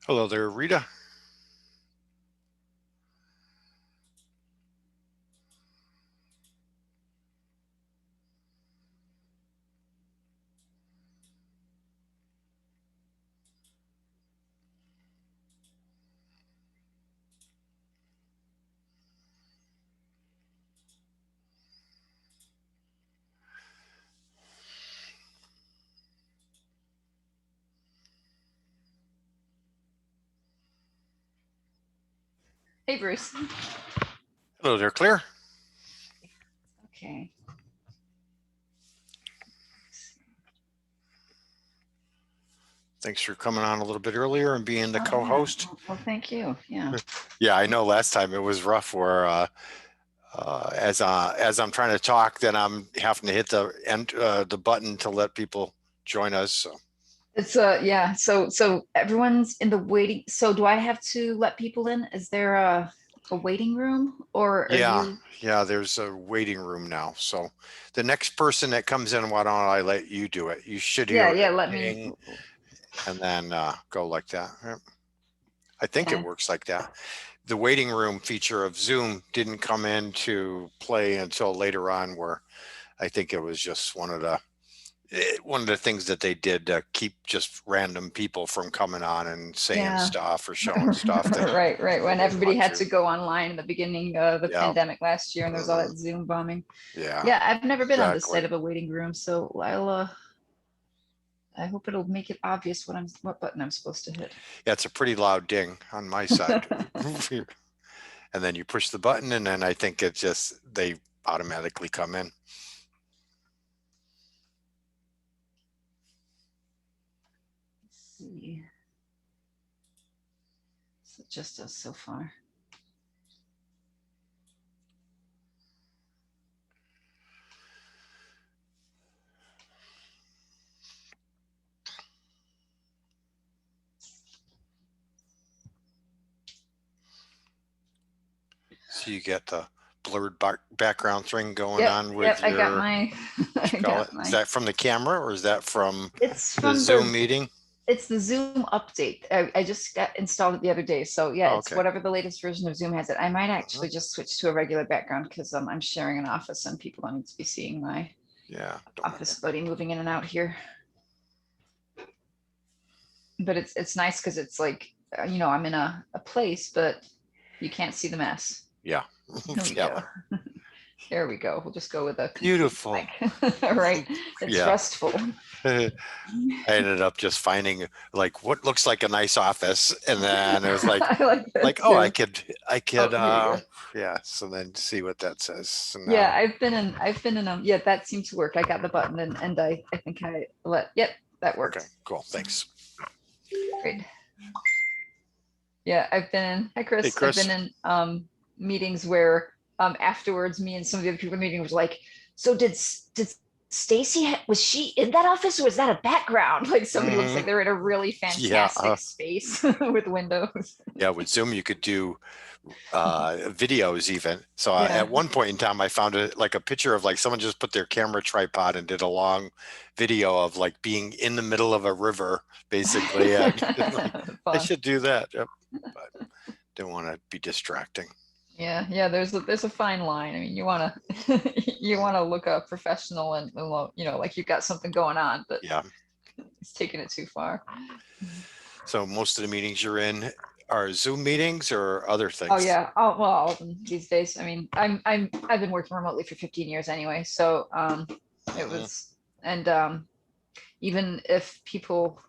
Hello there, Rita. Hey, Bruce. Hello there, Claire. Okay. Thanks for coming on a little bit earlier and being the Oh, yeah. co-host. Well, thank you. Yeah. Yeah, I know last time it was rough where as I'm trying to talk, then I'm having to hit the button to let people join us. So It's yeah. So everyone's in the waiting. So do I have to let people in? Is there a waiting room or are yeah, you? yeah, there's a waiting room now. So the next person that comes in, why don't I let you do it? You should Yeah, hear yeah, a let me. ding and then go like that. Yep. I think it Okay. works like that. The waiting room feature of Zoom didn't come into play until later on, where I think it was just one of the things that they did to keep just random people from coming on and saying Yeah. stuff or showing stuff that Right. people When didn't everybody want had to. to go online in the beginning of the Yeah. pandemic last year and there was all Hmm. that Zoom bombing. Yeah, Yeah, I've never been on this exactly. side of a waiting room, so I hope it'll make it obvious what button I'm supposed to hit. Yeah, it's a pretty loud ding on my side. And then you push the button and then I think it just they automatically come in. Let's see. So just us so far. So you get the blurred background thing going Yep, on yep. with I got your, my, what you I call it? got Is my. that from the camera or is that from It's the from Zoom meeting? it's the Zoom update. I just got installed it the other day. So yeah, Oh, it's okay. whatever the latest version of Zoom has it. I might Mhm. actually just switch to a regular background because I'm sharing an office and people don't need to be seeing my Yeah, don't office matter. buddy moving in and out here. But it's nice because it's like I'm in a place, but you can't see the mess. Yeah. Here we Yeah. go. Here we go. We'll just go with a complete Beautiful. blank. Right. It's Yeah. restful. I ended up just finding like what looks like a nice office and then it was I like that like oh too. I Oh, could here we go. yeah, so then see what that says. So Yeah, now I've been in yeah, that seemed to work. I got the button and I think I let yep, that okay, worked. cool. Thanks. Great. Yeah, I've been in hi Hey Chris. I've Chris. been in meetings where afterwards me and some of the other people in the meeting was like, so did Stacy was she in that office or was that a background? Like somebody looks Hmm. like they're in a really Yeah. fantastic space with windows. Yeah, with Zoom you could do videos even. So Yeah. at one point in time, I found like a picture of like someone just put their camera tripod and did a long video of like being in the middle of a river, basically. And like, I Fun. should do that. Yep. But didn't want to be distracting. Yeah, there's a fine line. I mean, you want to you want to look professional and like you've got something going on, but Yeah. it's taking it too far. So most of the meetings you're in are Zoom meetings or other Oh things. yeah. Oh well, all of them these days. I mean, I've been working remotely for 15 years anyway, so it Hmm. was and even if people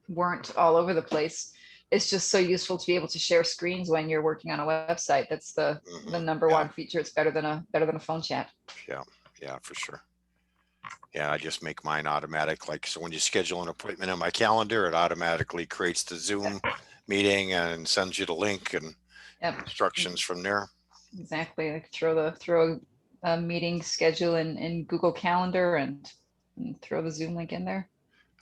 weren't all over the place, it's just so useful to be able to share screens when you're working on a website. That's the Hmm. number Yeah. one feature. It's better than a phone chat. Yeah. Yeah, for sure. Yeah, I just make mine automatic. Like, so when you schedule an appointment on my calendar, it automatically creates the Zoom meeting and sends you the link and Yep. instructions from there. Exactly. Like throw a meeting schedule in Google Calendar and throw the Zoom link in there.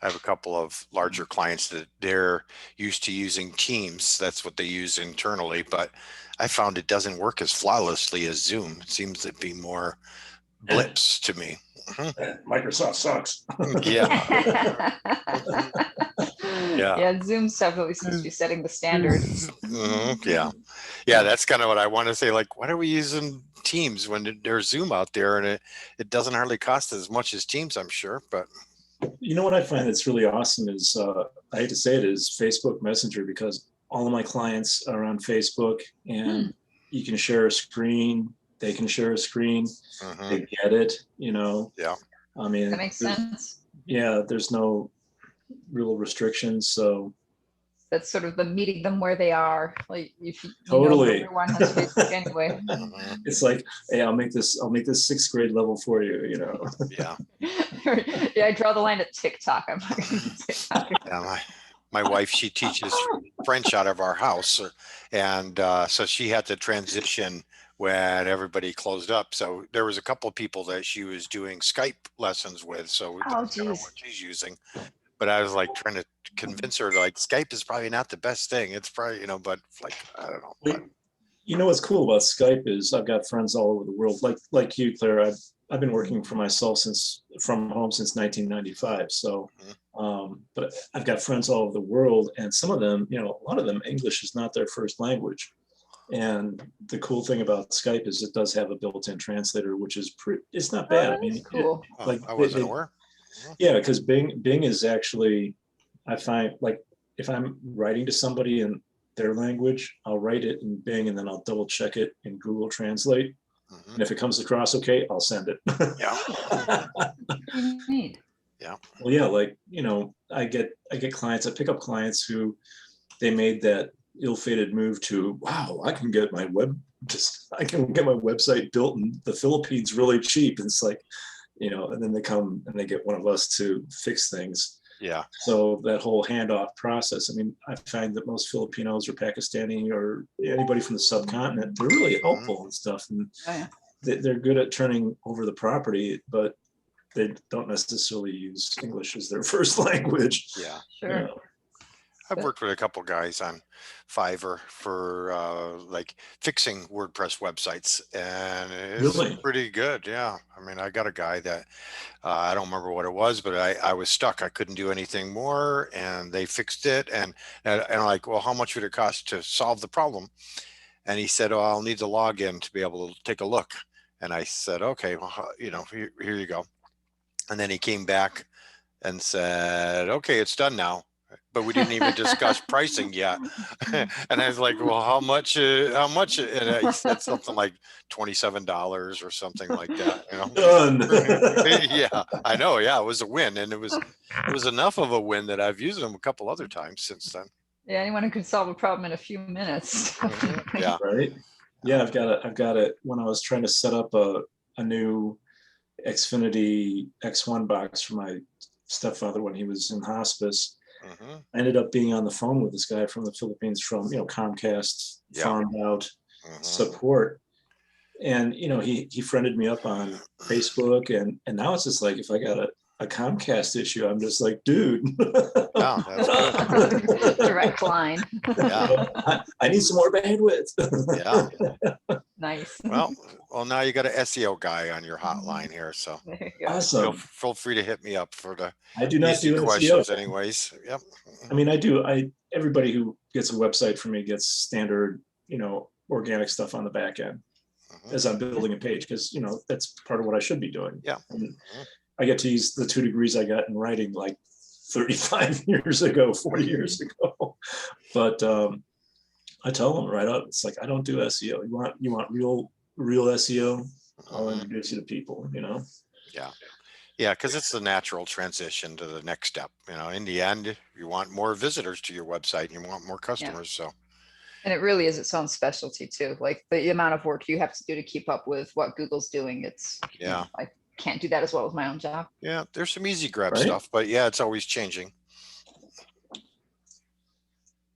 I have a couple of larger clients that they're used to using Teams. That's what they use internally, but I found it doesn't work as flawlessly as Zoom. It seems to be more blips to me. Microsoft sucks. Yeah. Yeah. Yeah, Zoom's definitely seems to be setting the standard. Yeah. Yeah. That's kind of what I want to say. Like, why are we using Teams when there's Zoom out there, and it doesn't hardly cost as much as Teams, I'm sure, but You know what I find that's really awesome is, I hate to say it, is Facebook Messenger, because all of my clients are on Facebook, and you can share a screen, they can share a screen, they get it, you know. Yeah. I mean, That makes sense. yeah, there's no real restrictions. So That's sort of the meeting them where they are. Like if you totally, know, everyone has Facebook anyway. it's like, hey, I'll make this 6th grade level for you, you know. Yeah. Yeah, I draw the line at TikTok. I'm not gonna do TikTok. Yeah, my wife, she teaches French out of our house, and so she had to transition when everybody closed up. So there was a couple of people that she was doing Skype lessons with. So Oh, that's kind of geez. what she's using. But I was like trying to convince her, like, Skype is probably not the best thing. It's probably, but like, I don't know. But, You know what's cool about Skype is I've got friends all over the world, like you, Claire. I've been working for myself from home since 1995. So, but I've got friends all over the world, and some of them, a lot of them, English is not their first language. And the cool thing about Skype is it does have a built-in translator, which is it's not bad. I mean, cool. Like I wasn't aware. Yeah, because Bing is actually, I find, like, if I'm writing to somebody in their language, I'll write it in Bing, and then I'll double check it in Google Translate. And if it comes across okay, I'll send it. Yeah. Neat. Yeah. Well, yeah, like, I get clients, I pick up clients who they made that ill-fated move to, wow, I can get my website built in the Philippines really cheap. And it's like, and then they come and they get one of us to fix things. Yeah. So that whole handoff process, I mean, I find that most Filipinos or Pakistani or anybody from the subcontinent, they're really helpful and stuff. And they're good at turning over the property, but they don't necessarily use English as their first language. Yeah. Sure. I've worked with a couple guys on Fiverr for like fixing WordPress websites, and it's Really? pretty good. Yeah. I mean, I got a guy that I don't remember what it was, but I was stuck. I couldn't do anything more, and they fixed it. And I'm like, well, how much would it cost to solve the problem? And he said, oh, I'll need to log in to be able to take a look. And I said, okay, well, here you go. And then he came back and said, okay, it's done now. But we didn't even discuss pricing yet. And I was like, well, how much? And he said something like $27 or something like that. Done. Yeah, I know. Yeah, it was a win. And it was enough of a win that I've used them a couple other times since then. Yeah, anyone who could solve a problem in a few minutes. Yeah. Right. Yeah, I've got it. When I was trying to set up a new Xfinity X1 box for my stepfather when he was in hospice, I ended up being on the phone with this guy from the Philippines from, Comcast farmed out support. And, he friended me up on Facebook, and now it's just like, if I got a Comcast issue, I'm just like, dude. Yeah, that's good. Direct line. Yeah. I need some more bandwidth. Yeah. Nice. Well, now you got an SEO guy on your hotline here, so Awesome. feel free to hit me up for the I do not do questions, SEO. anyways. Yep. I mean, I do. Everybody who gets a website from me gets standard, organic stuff on the back end as I'm building a page, because that's part of what I should be doing. Yeah. And I get to use the 2 degrees I got in writing like 35 years ago, 40 years ago. But I tell them right up, it's like, I don't do SEO. You want real SEO? I'll introduce you to people, Yeah. Yeah, because it's the natural transition to the next step. In the end, you want more visitors to your website, and you want more customers. So. And it really is its own specialty too. Like the amount of work you have to do to keep up with what Google's doing. It's I can't do that as well as my own job. Yeah, there's some easy grab stuff, but yeah, it's always changing.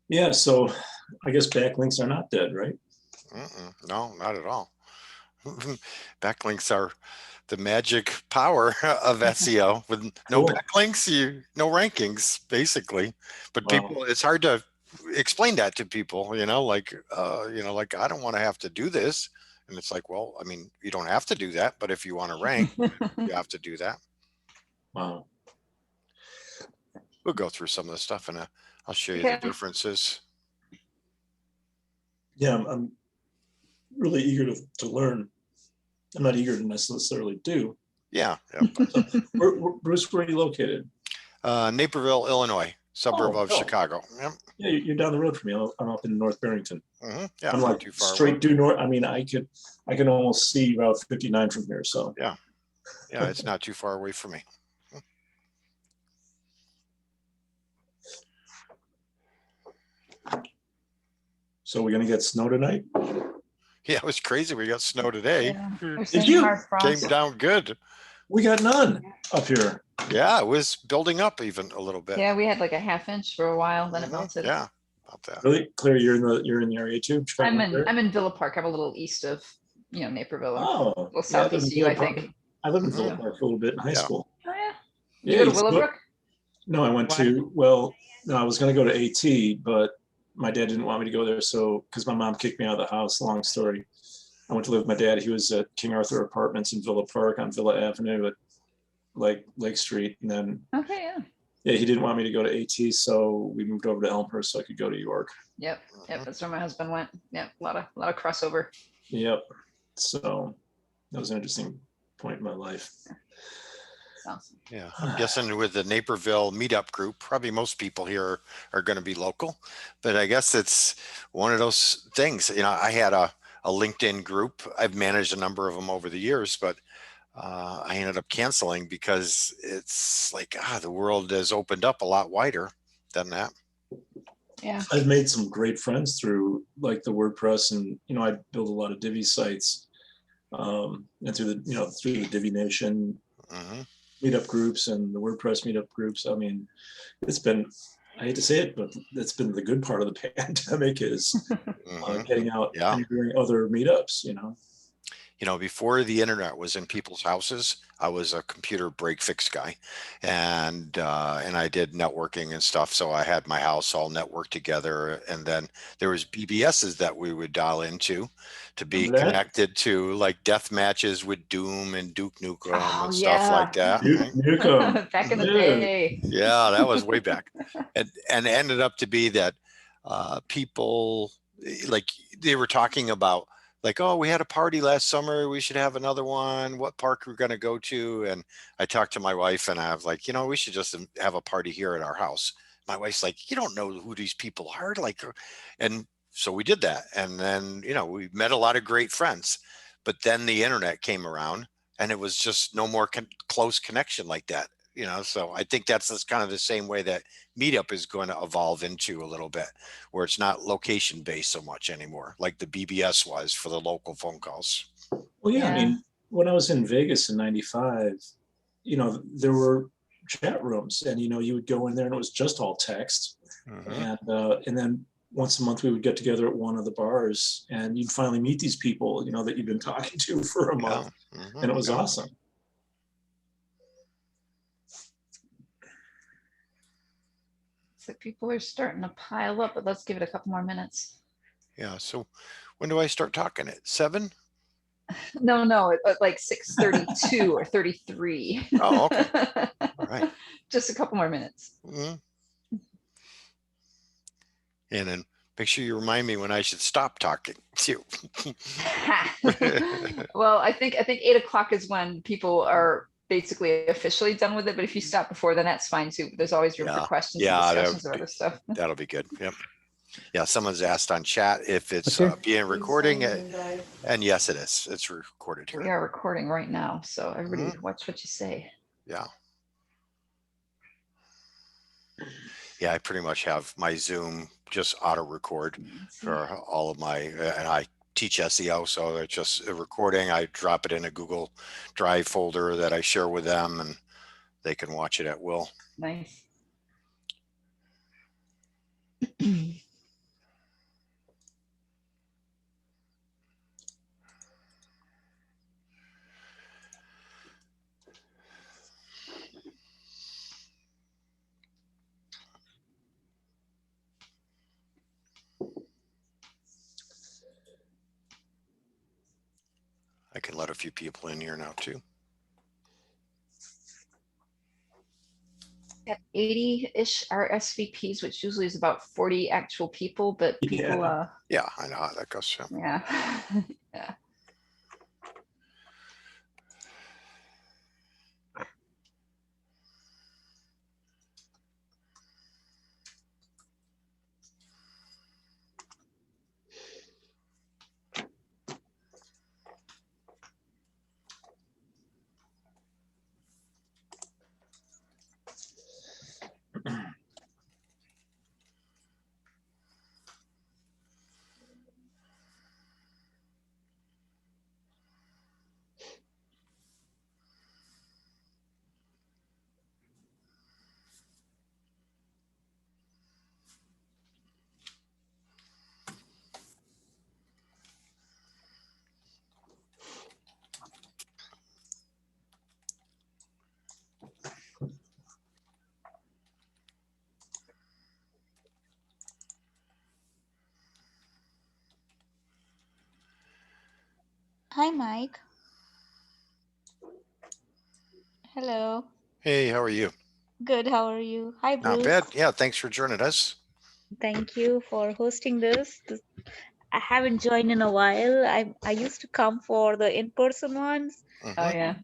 Yeah, so I guess backlinks are not dead, right? No, not at all. Backlinks are the magic power of SEO. With no backlinks, no rankings, basically. But people, it's hard to explain that to people. Like I don't want to have to do this. And it's like, well, I mean, you don't have to do that, but if you want to rank, you have to do that. Wow. We'll go through some of the stuff and I'll show you the Okay. differences. Yeah, I'm really eager to learn. I'm not eager to necessarily do. Yeah. Yeah. So, Bruce, where are you located? Naperville, Illinois, suburb Oh, of no. Chicago. Yep. Yeah, you're down the road from me. I'm up in North Barrington. Yeah. I'm Not like too far away. straight due north. I mean, I can almost see Route 59 from here. So Yeah. Yeah. It's not too far away from me. So we're gonna get snow tonight? Yeah. It was crazy. We got snow today. Yeah. They're Did saying you? hard Came frost. down good. We got none up here. Yeah. It was building up even a little bit. Yeah, we had like a half inch for a while, then it melted. Yeah. About that. Really, Claire, you're in the area too. Chicago area? I'm in Villa Park. I'm a little east of, Naperville. and Oh, a little yeah, I lived in southeast of you, I Villa Park. think. I lived in Mhm. Villa Park for a little bit in high Yeah. school. Oh yeah. Yeah, You go to used to go- Willowbrook? No, I went to, well, no, I was gonna go to AT, but my dad didn't want me to go there, so, because my mom kicked me out of the house, long story. I went to live with my dad. He was at King Arthur Apartments in Villa Park on Villa Avenue at Lake Street. And then, Okay, yeah. yeah, he didn't want me to go to AT, so we moved over to Elmhurst so I could go to York. Yep. That's where my husband went. Yep. A lot of crossover. Yep. So that was an interesting point in my life. Awesome. Yeah. I'm guessing with the Naperville meetup group, probably most people here are going to be local, but I guess it's one of those things. I had a LinkedIn group. I've managed a number of them over the years, but I ended up canceling because it's like, the world has opened up a lot wider than that. Yeah. I've made some great friends through like the WordPress, and I build a lot of Divi sites, and through the Divi Nation Hmm. meetup groups and the WordPress meetup groups. I mean, it's been, I hate to say it, but it's been the good part of the pandemic is getting out Yeah. and doing other meetups. Before the internet was in people's houses, I was a computer break fix guy, and I did networking and stuff. So I had my house all networked together, and then there was BBSs that we would dial into to be Remember that? connected to like death matches with Doom and Duke Nukem Oh, and stuff like yeah. that. Nukem. Back in the Yeah. day. Yeah, that was way back, and it ended up to be that people like they were talking about like, oh, we had a party last summer, we should have another one. What park we're going to go to? And I talked to my wife, and I was like, we should just have a party here at our house. My wife's like, you don't know who these people are, like, and so we did that, and then we met a lot of great friends, but then the internet came around, and it was just no more close connection like that. So I think that's kind of the same way that meetup is going to evolve into a little bit, where it's not location based so much anymore, like the BBS was for the local phone calls. Well, yeah, I Yeah. mean, when I was in Vegas in '95, there were chat rooms, and you would go in there and it was just all text. Mhm. And then once a month we would get together at one of the bars, and you'd finally meet these people, that you've been talking to for a month, and it was Yeah. awesome. So people are starting to pile up, but let's give it a couple more minutes. Yeah. So when do I start talking? At 7? No, like 6:32 or 33. Oh, okay. All right. Just a couple more minutes. Mhm. And then make sure you remind me when I should stop talking too. Well, I think 8 o'clock is when people are basically officially done with it. But if you stop before, then that's fine too. There's always room for questions and Yeah, discussions or other stuff. that'll be good. Yep. Yeah, someone's asked on chat if it's Okay. being recording, and yes, it is. It's recorded We here. are recording right now, so everybody Mhm. watch what you say. Yeah. Yeah, I pretty much have my Zoom just auto record for all of my, and I teach SEO, so it's just a recording. I drop it in a Google Drive folder that I share with them, and they can watch it at will. Nice. I can let a few people in here now too. Got 80-ish RSVPs, which usually is about 40 actual people, but people, Yeah, I know how that goes. Yeah. yeah. Yeah. Hi, Mike. Hello. Hey, how are you? Good. How are you? Hi, Not Bruce. bad. Yeah, thanks for joining us. Thank you for hosting this. I haven't joined in a while. I used to come for the in-person ones. Mhm. Oh, yeah.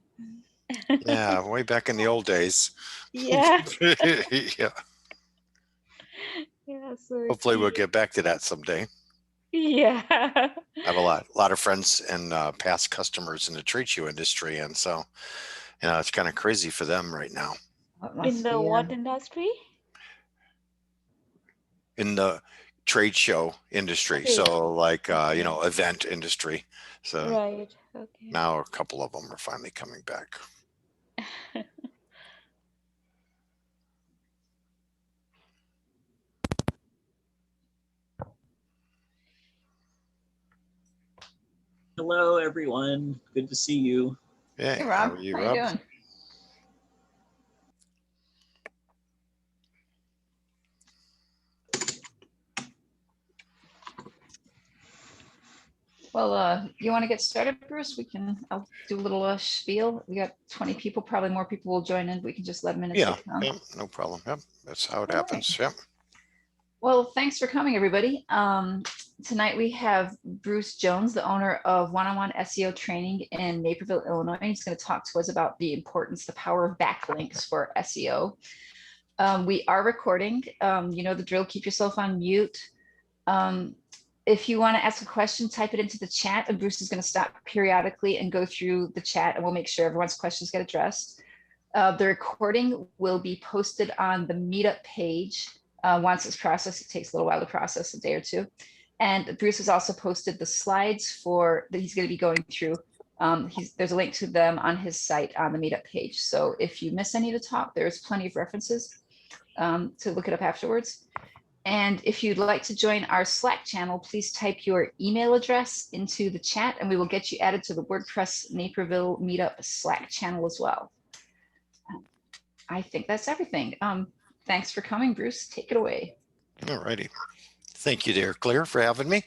Yeah, way back in the old days. Yeah. Yeah. Yeah. So Hopefully we'll get back to that someday. yeah. I have a lot of friends and past customers in the trade show industry, and so it's kind of crazy for them right now. It In must the be, what industry? In the trade show industry, Okay. so like Okay. event industry. So Right. Okay. now a couple of them are finally coming back. Hello, everyone. Good to see you. Hey, Hey, how Rob. are you, How you Rob? doing? Well, you want to get started, Bruce? I'll do a little spiel. We got 20 people, probably more people will join in. We can just let them in as Yeah, they come. yeah, no problem. Yep, that's how it All happens. Yep. Well, thanks for coming, everybody. Tonight we have Bruce Jones, the owner of One-on-One SEO Training in Naperville, Illinois. He's going to talk to us about the importance, the power of backlinks for SEO. We are recording. You know the drill. Keep yourself on mute. If you want to ask a question, type it into the chat, and Bruce is going to stop periodically and go through the chat, and we'll make sure everyone's questions get addressed. The recording will be posted on the meetup page. Once it's processed, it takes a little while to process, a day or two. And Bruce has also posted the slides that he's going to be going through. There's a link to them on his site on the meetup page. So if you miss any of the talk, there's plenty of references to look it up afterwards. And if you'd like to join our Slack channel, please type your email address into the chat and we will get you added to the WordPress Naperville Meetup Slack channel as well. I think that's everything. Thanks for coming, Bruce. Take it away. All righty. Thank you, dear Claire, for having me.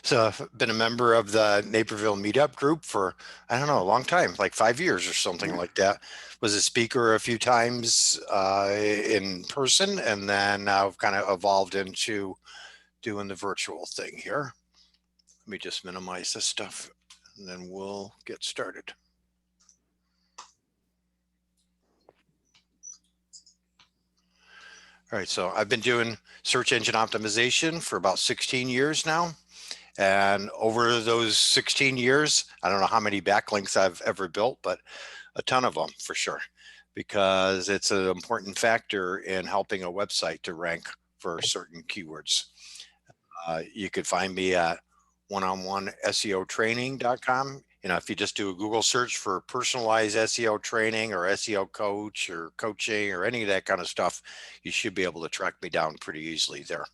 So I've been a member of the Naperville Meetup group for, I don't know, a long time, like 5 years or something like that. Was a speaker a few times in person, and then now I've kind of evolved into doing the virtual thing here. Let me just minimize this stuff, and then we'll get started. All right, so I've been doing search engine optimization for about 16 years now. And over those 16 years, I don't know how many backlinks I've ever built, but a ton of them for sure, because it's an important factor in helping a website to rank for certain keywords. You could find me at oneonone-SEO-training.com. If you just do a Google search for personalized SEO training or SEO coach or coaching or any of that kind of stuff, you should be able to track me down pretty easily there.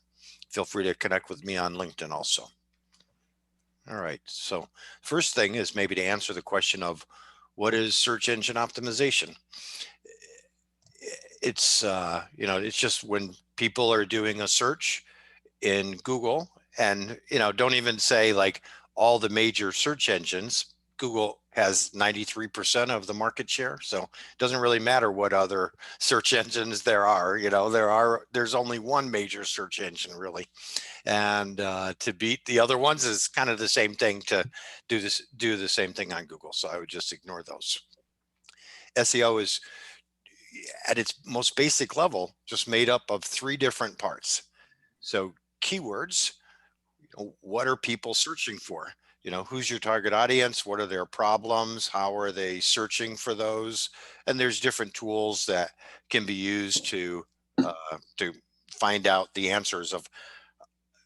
Feel free to connect with me on LinkedIn also. All right, so first thing is maybe to answer the question of what is search engine optimization? It's, it's just when people are doing a search in Google and, don't even say like all the major search engines, Google has 93% of the market share. So it doesn't really matter what other search engines there are. There's only one major search engine really. And to beat the other ones is kind of the same thing to do the same thing on Google. So I would just ignore those. SEO is at its most basic level, just made up of 3 different parts. So keywords, what are people searching for? Who's your target audience? What are their problems? How are they searching for those? And there's different tools that can be used to find out the answers of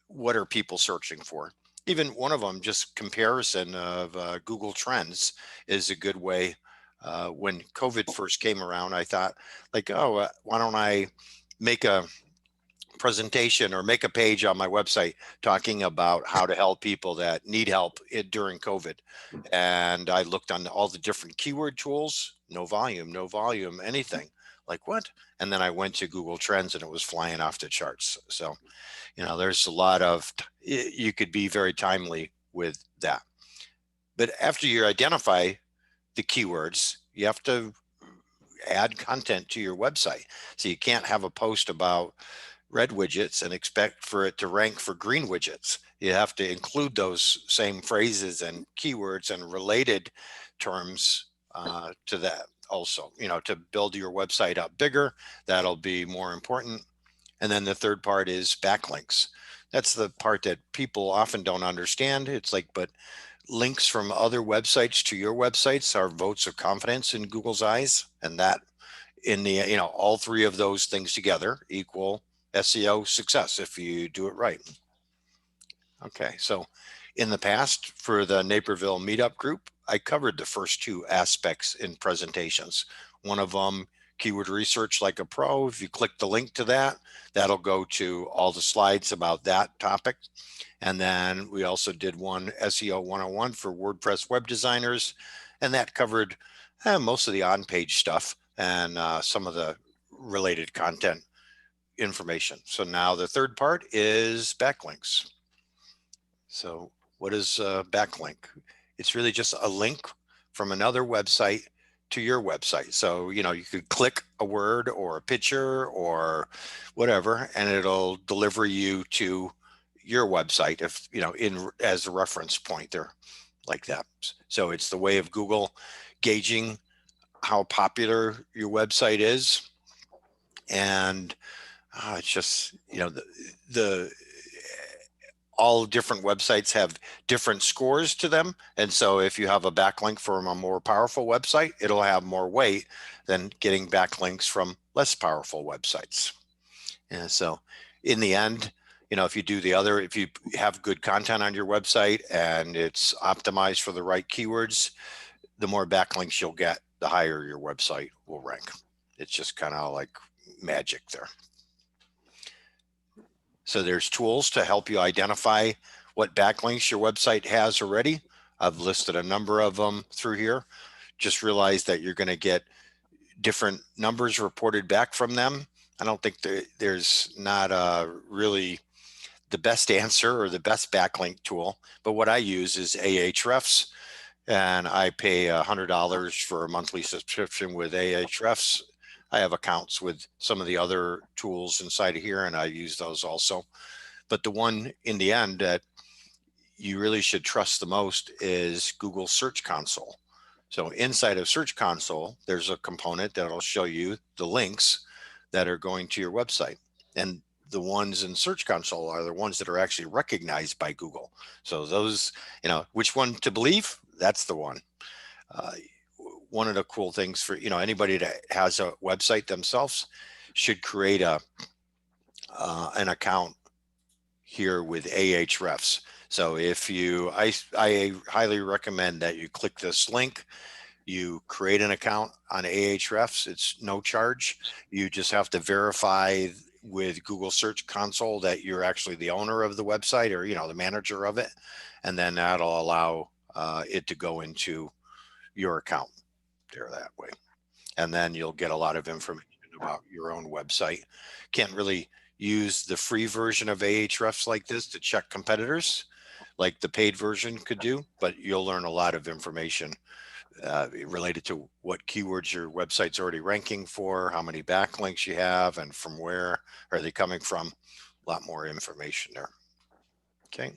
what are people searching for. Even one of them, just comparison of Google Trends is a good way. When COVID first came around, I thought like, oh, why don't I make a presentation or make a page on my website talking about how to help people that need help during COVID. And I looked on all the different keyword tools, no volume, anything. Like what? And then I went to Google Trends and it was flying off the charts. So, there's a lot of, you could be very timely with that. But after you identify the keywords, you have to add content to your website. So you can't have a post about red widgets and expect for it to rank for green widgets. You have to include those same phrases and keywords and related terms to that also, to build your website up bigger. That'll be more important. And then the third part is backlinks. That's the part that people often don't understand. It's like, but links from other websites to your websites are votes of confidence in Google's eyes. And that in the, all 3 of those things together equal SEO success if you do it right. Okay, so in the past for the Naperville meetup group, I covered the first 2 aspects in presentations. One of them, keyword research like a pro. If you click the link to that, that'll go to all the slides about that topic. And then we also did one SEO 101 for WordPress web designers, and that covered most of the on-page stuff and some of the related content information. So now the third part is backlinks. So what is a backlink? It's really just a link from another website to your website. So, you could click a word or a picture or whatever, and it'll deliver you to your website if, as a reference point there like that. So it's the way of Google gauging how popular your website is. And it's just, all different websites have different scores to them. And so if you have a backlink from a more powerful website, it'll have more weight than getting backlinks from less powerful websites. And so in the end, if you do if you have good content on your website and it's optimized for the right keywords, the more backlinks you'll get, the higher your website will rank. It's just kind of like magic there. So there's tools to help you identify what backlinks your website has already. I've listed a number of them through here. Just realize that you're going to get different numbers reported back from them. I don't think there's not really the best answer or the best backlink tool, but what I use is Ahrefs, and I pay $100 for a monthly subscription with Ahrefs. I have accounts with some of the other tools inside of here, and I use those also. But the one in the end that you really should trust the most is Google Search Console. So inside of Search Console, there's a component that'll show you the links that are going to your website. And the ones in Search Console are the ones that are actually recognized by Google. So those, which one to believe, that's the one. One of the cool things for, anybody that has a website themselves should create an account here with Ahrefs. So if I highly recommend that you click this link, you create an account on Ahrefs. It's no charge. You just have to verify with Google Search Console that you're actually the owner of the website or, the manager of it. And then that'll allow it to go into your account there that way. And then you'll get a lot of information about your own website. Can't really use the free version of Ahrefs like this to check competitors, like the paid version could do, but you'll learn a lot of information related to what keywords your website's already ranking for, how many backlinks you have, and from where are they coming from. A lot more information there. Okay.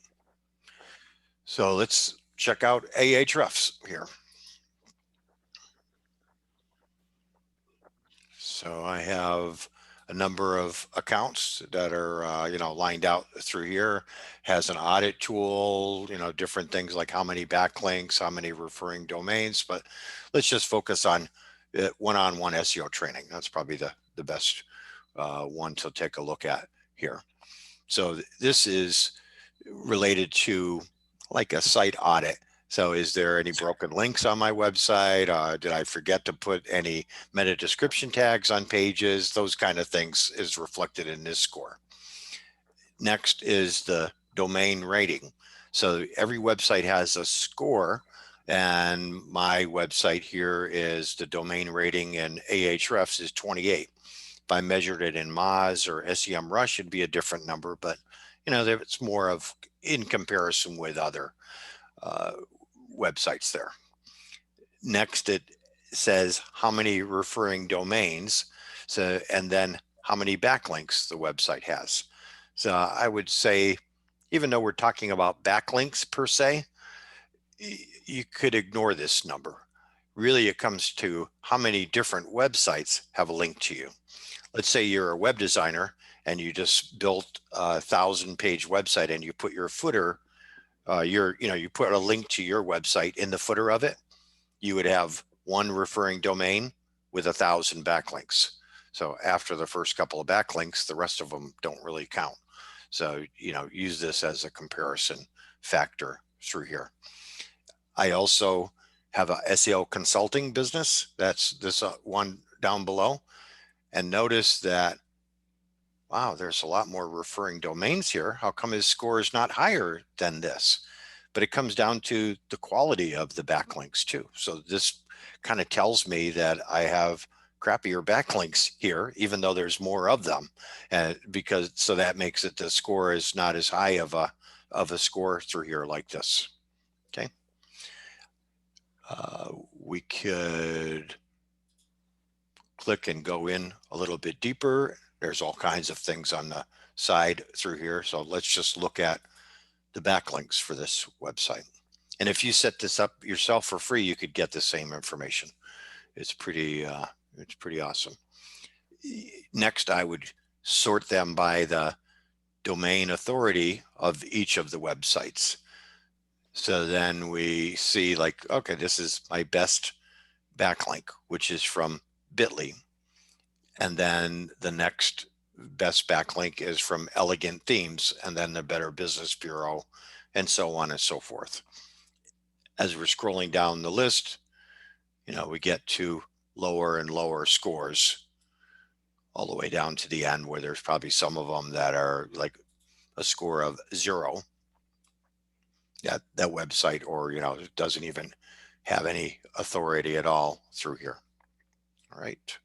So let's check out Ahrefs here. So I have a number of accounts that are, lined out through here. Has an audit tool, different things like how many backlinks, how many referring domains, but let's just focus on one-on-one SEO training. That's probably the best one to take a look at here. So this is related to like a site audit. So is there any broken links on my website? Did I forget to put any meta description tags on pages? Those kind of things is reflected in this score. Next is the domain rating. So every website has a score, and my website here is the domain rating in Ahrefs is 28. If I measured it in Moz or SEMrush, it'd be a different number, but it's more of in comparison with other websites there. Next, it says how many referring domains, and then how many backlinks the website has. So I would say, even though we're talking about backlinks per se, you could ignore this number. Really, it comes to how many different websites have a link to you. Let's say you're a web designer and you just built a 1,000-page website and you put your footer, you put a link to your website in the footer of it. You would have one referring domain with 1,000 backlinks. So after the first couple of backlinks, the rest of them don't really count. So, use this as a comparison factor through here. I also have a SEO consulting business. That's this one down below. And notice that, wow, there's a lot more referring domains here. How come his score is not higher than this? But it comes down to the quality of the backlinks too. So this kind of tells me that I have crappier backlinks here, even though there's more of them. So that makes it the score is not as high of a score through here like this. Okay. We could click and go in a little bit deeper. There's all kinds of things on the side through here. So let's just look at the backlinks for this website. And if you set this up yourself for free, you could get the same information. It's pretty awesome. Next, I would sort them by the domain authority of each of the websites. So then we see like, okay, this is my best backlink, which is from Bitly. And then the next best backlink is from Elegant Themes, and then the Better Business Bureau, and so on and so forth. As we're scrolling down the list, we get to lower and lower scores all the way down to the end, where there's probably some of them that are like a score of 0. That website, or doesn't even have any authority at all through here. All right,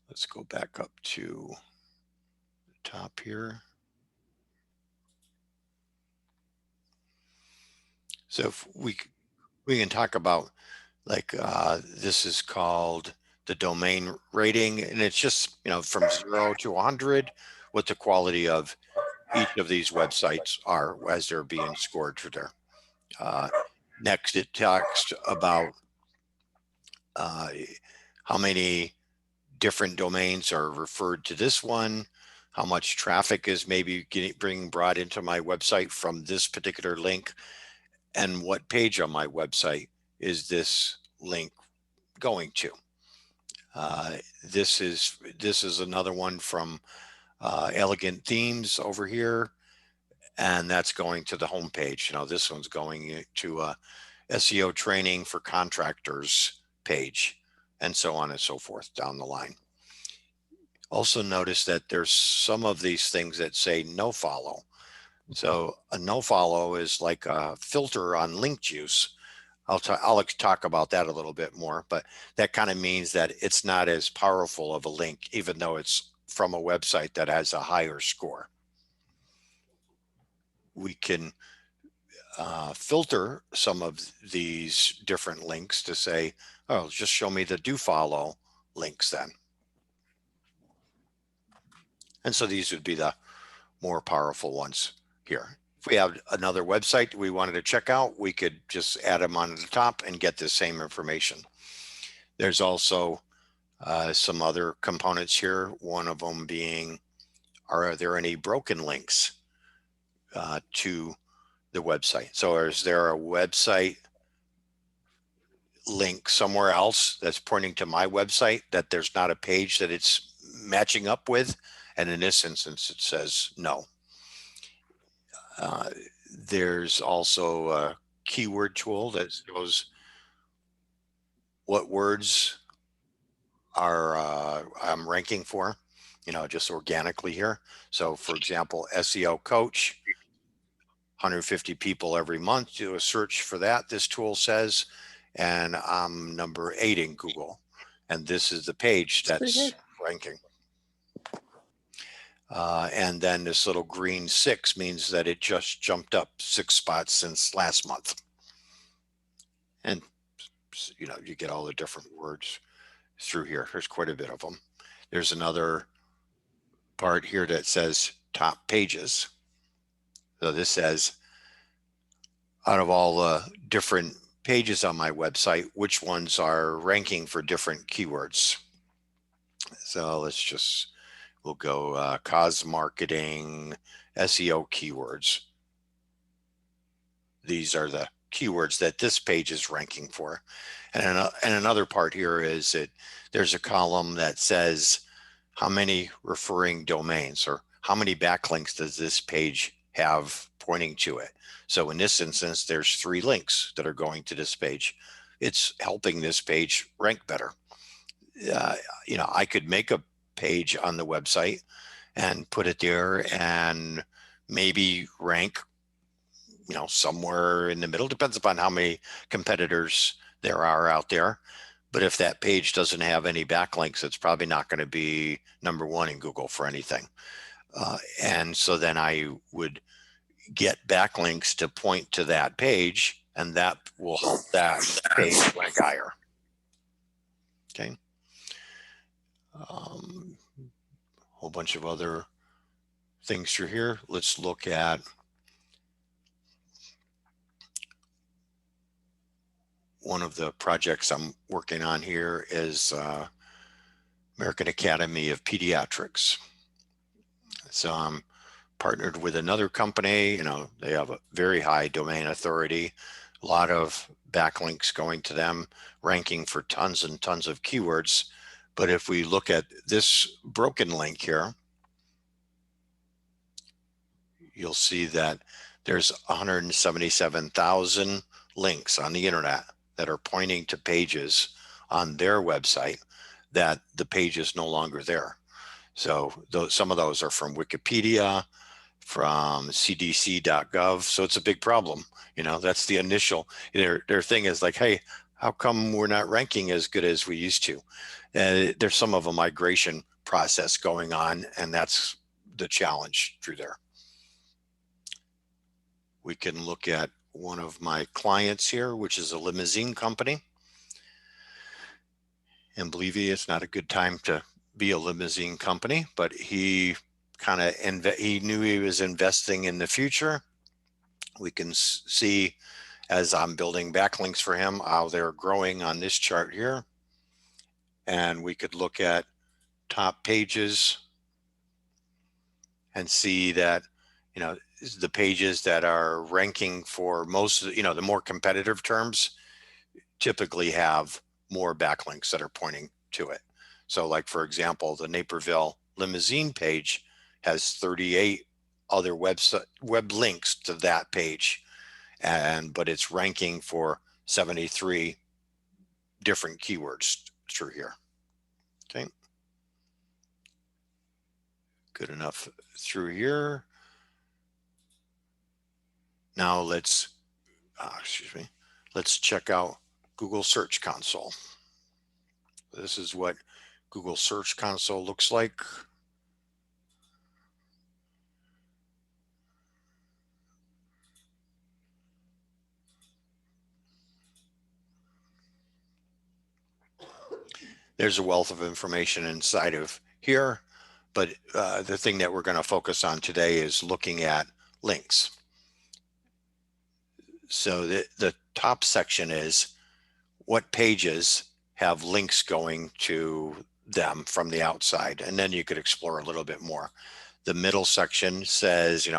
let's go back up to the top here. So if we can talk about like this is called the domain rating, and it's just from 0 to 100 what the quality of each of these websites are as they're being scored for there. Next, it talks about how many different domains are referred to this one, how much traffic is maybe being brought into my website from this particular link, and what page on my website is this link going to. This is another one from Elegant Themes over here, and that's going to the home page. This one's going to a SEO training for contractors page, and so on and so forth down the line. Also notice that there's some of these things that say no follow. So a no follow is like a filter on link juice. I'll talk about that a little bit more, but that kind of means that it's not as powerful of a link, even though it's from a website that has a higher score. We can filter some of these different links to say, oh, just show me the do follow links then. And so these would be the more powerful ones here. If we have another website we wanted to check out, we could just add them on the top and get the same information. There's also some other components here. One of them being, are there any broken links to the website? So is there a website link somewhere else that's pointing to my website that there's not a page that it's matching up with? And in this instance, it says no. There's also a keyword tool that shows what words are I'm ranking for, just organically here. So for example, SEO coach, 150 people every month do a search for that, this tool says, and I'm number 8 in Google. And this is the page that's ranking. And then this little green 6 means that it just jumped up 6 spots since last month. And, you get all the different words through here. There's quite a bit of them. There's another part here that says top pages. So this says, out of all the different pages on my website, which ones are ranking for different keywords. So we'll go cause marketing, SEO keywords. These are the keywords that this page is ranking for. And another part here is that there's a column that says how many referring domains or how many backlinks does this page have pointing to it. So in this instance, there's 3 links that are going to this page. It's helping this page rank better. I could make a page on the website and put it there and maybe rank, somewhere in the middle. Depends upon how many competitors there are out there. But if that page doesn't have any backlinks, it's probably not going to be number 1 in Google for anything. And so then I would get backlinks to point to that page, and that will help that page rank higher. Okay. Whole bunch of other things through here. Let's look at one of the projects I'm working on here is American Academy of Pediatrics. So I'm partnered with another company. They have a very high domain authority, a lot of backlinks going to them, ranking for tons and tons of keywords. But if we look at this broken link here, you'll see that there's 177,000 links on the internet that are pointing to pages on their website that the page is no longer there. So some of those are from Wikipedia, from cdc.gov. So it's a big problem. That's the initial, their thing is like, hey, how come we're not ranking as good as we used to? There's some of a migration process going on, and that's the challenge through there. We can look at one of my clients here, which is a limousine company. And believe me, it's not a good time to be a limousine company, but he knew he was investing in the future. We can see as I'm building backlinks for him, how they're growing on this chart here. And we could look at top pages and see that, the pages that are ranking for most of the more competitive terms typically have more backlinks that are pointing to it. So like, for example, the Naperville limousine page has 38 other web links to that page, but it's ranking for 73 different keywords through here. Okay. Good enough through here. Now let's check out Google Search Console. This is what Google Search Console looks like. there's a wealth of information inside of here. But the thing that we're going to focus on today is looking at links. So the top section is what pages have links going to them from the outside. And then you could explore a little bit more. The middle section says,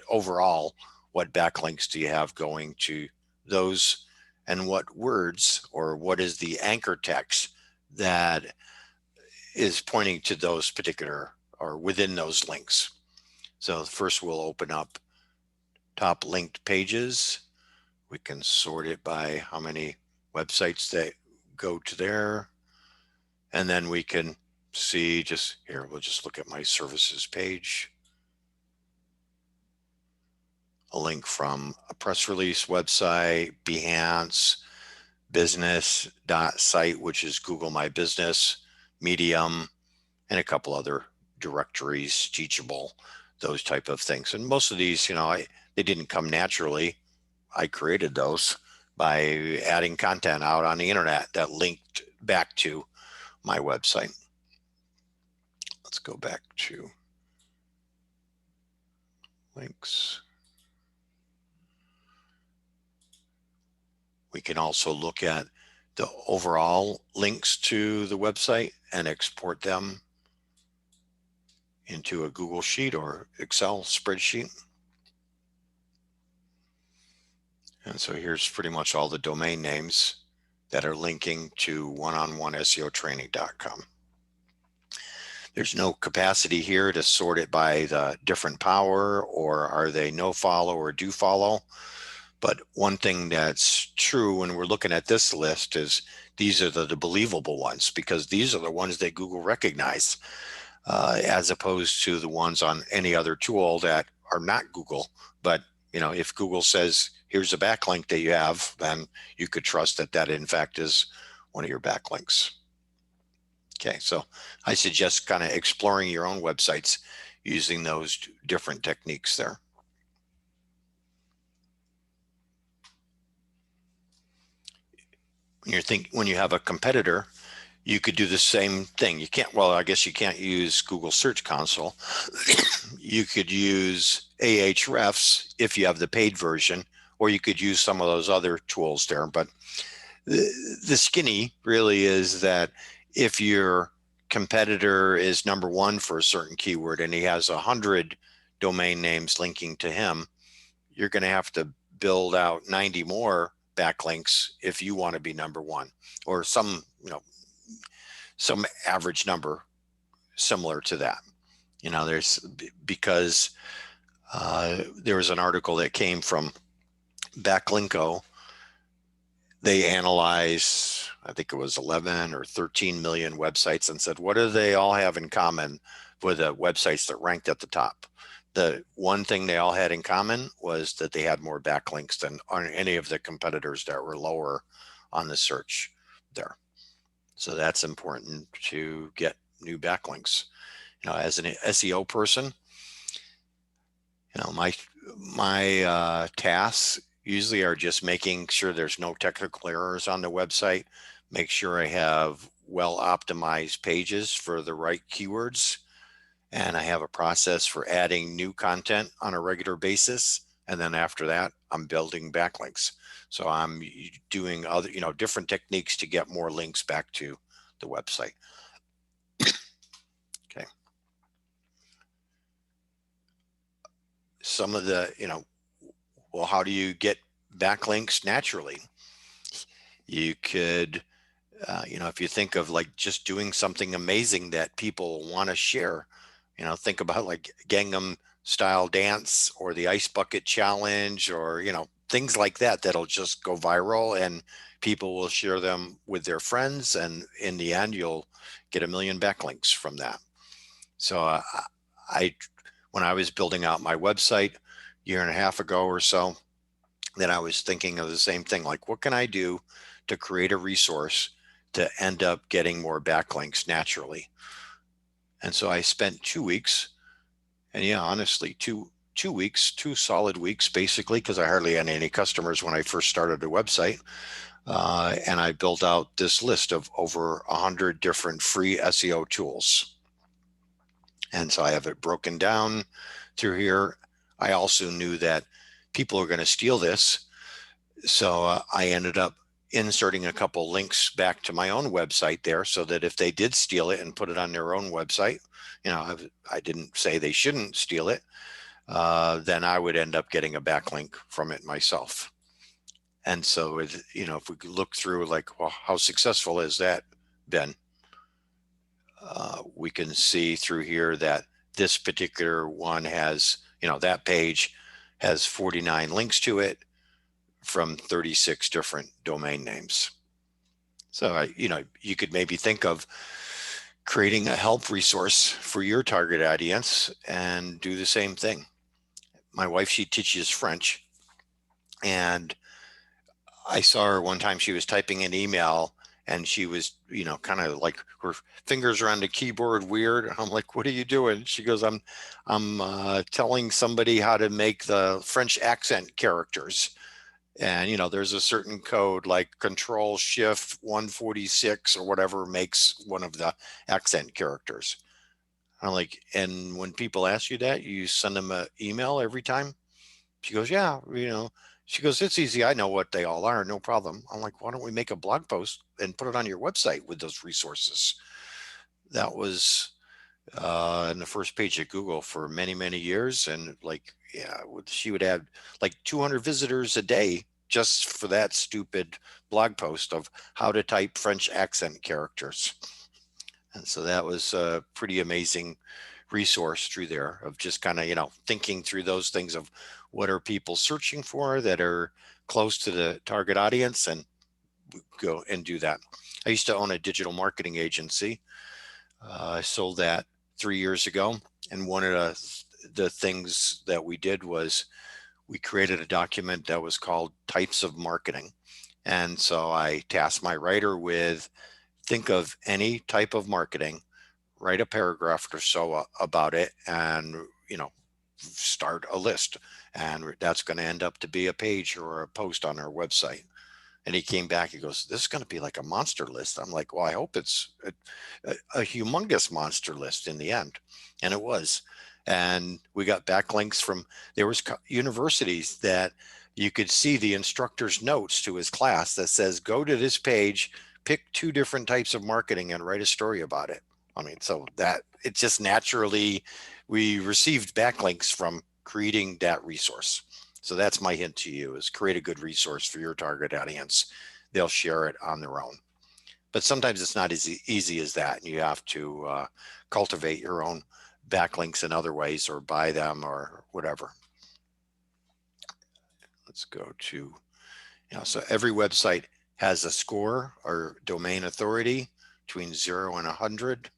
overall, what backlinks do you have going to those, and what words or what is the anchor text that is pointing to those particular or within those links. So first we'll open up top linked pages. We can sort it by how many websites that go to there. And then we can see just here, we'll just look at my services page. A link from a press release website, Behance, business.site, which is Google My Business, Medium, and a couple other directories, Teachable, those type of things. And most of these, they didn't come naturally. I created those by adding content out on the internet that linked back to my website. Let's go back to links. We can also look at the overall links to the website and export them into a Google Sheet or Excel spreadsheet. And so here's pretty much all the domain names that are linking to oneonone-SEO-training.com. There's no capacity here to sort it by the different power, or are they no follow or do follow. But one thing that's true when we're looking at this list is these are the believable ones, because these are the ones that Google recognize, as opposed to the ones on any other tool that are not Google. But if Google says, here's a backlink that you have, then you could trust that that in fact is one of your backlinks. Okay, so I suggest kind of exploring your own websites using those different techniques there. When you have a competitor, you could do the same thing. You can't, well, I guess you can't use Google Search Console. You could use Ahrefs if you have the paid version, or you could use some of those other tools there. But the skinny really is that if your competitor is #1 for a certain keyword and he has 100 domain names linking to him, you're going to have to build out 90 more backlinks if you want to be #1, or some average number similar to that. Because there was an article that came from Backlinko. They analyzed, I think it was 11 or 13 million websites, and said, what do they all have in common with the websites that ranked at the top? The one thing they all had in common was that they had more backlinks than on any of the competitors that were lower on the search there. So that's important to get new backlinks. As an SEO person, my tasks usually are just making sure there's no technical errors on the website, make sure I have well optimized pages for the right keywords, and I have a process for adding new content on a regular basis. And then after that, I'm building backlinks. So I'm doing other, different techniques to get more links back to the website. Okay. Some of the, well, how do you get backlinks naturally? You could, if you think of like just doing something amazing that people want to share, think about like Gangnam Style dance or the ice bucket challenge, or, things like that, that'll just go viral and people will share them with their friends. And in the end, you'll get 1 million backlinks from that. So when I was building out my website 1.5 years ago or so, then I was thinking of the same thing, like what can I do to create a resource to end up getting more backlinks naturally? And so I spent 2 weeks, and honestly, two solid weeks, basically, because I hardly had any customers when I first started the website. And I built out this list of over 100 different free SEO tools. And so I have it broken down through here. I also knew that people are going to steal this. So I ended up inserting a couple links back to my own website there so that if they did steal it and put it on their own website, I didn't say they shouldn't steal it, then I would end up getting a backlink from it myself. And so, if we look through like, well, how successful has that been? We can see through here that this particular one has, that page has 49 links to it from 36 different domain names. So, you could maybe think of creating a help resource for your target audience and do the same thing. My wife, she teaches French, and I saw her one time, she was typing an email and she was, kind of like her fingers are on the keyboard weird. I'm like, what are you doing? She goes, I'm telling somebody how to make the French accent characters. And, there's a certain code like Control Shift 146 or whatever makes one of the accent characters. I'm like, and when people ask you that, you send them an email every time? She goes, yeah, she goes, it's easy. I know what they all are. No problem. I'm like, why don't we make a blog post and put it on your website with those resources? That was in the first page of Google for many, many years. And like, yeah, she would have like 200 visitors a day just for that stupid blog post of how to type French accent characters. And so that was a pretty amazing resource through there of just kind of, thinking through those things of what are people searching for that are close to the target audience, and go and do that. I used to own a digital marketing agency. I sold that 3 years ago. And one of the things that we did was we created a document that was called Types of Marketing. And so I tasked my writer with, think of any type of marketing, write a paragraph or so about it, and start a list, and that's going to end up to be a page or a post on our website. And he came back, he goes, this is going to be like a monster list. I'm like, well, I hope it's a humongous monster list in the end. And it was. And we got backlinks from, there was universities that you could see the instructor's notes to his class that says, go to this page, pick 2 different types of marketing and write a story about it. I mean, so that it just naturally, we received backlinks from creating that resource. So that's my hint to you, is create a good resource for your target audience. They'll share it on their own. But sometimes it's not as easy as that. You have to cultivate your own backlinks in other ways, or buy them or whatever. Let's go to, so every website has a score or domain authority between 0 and 100.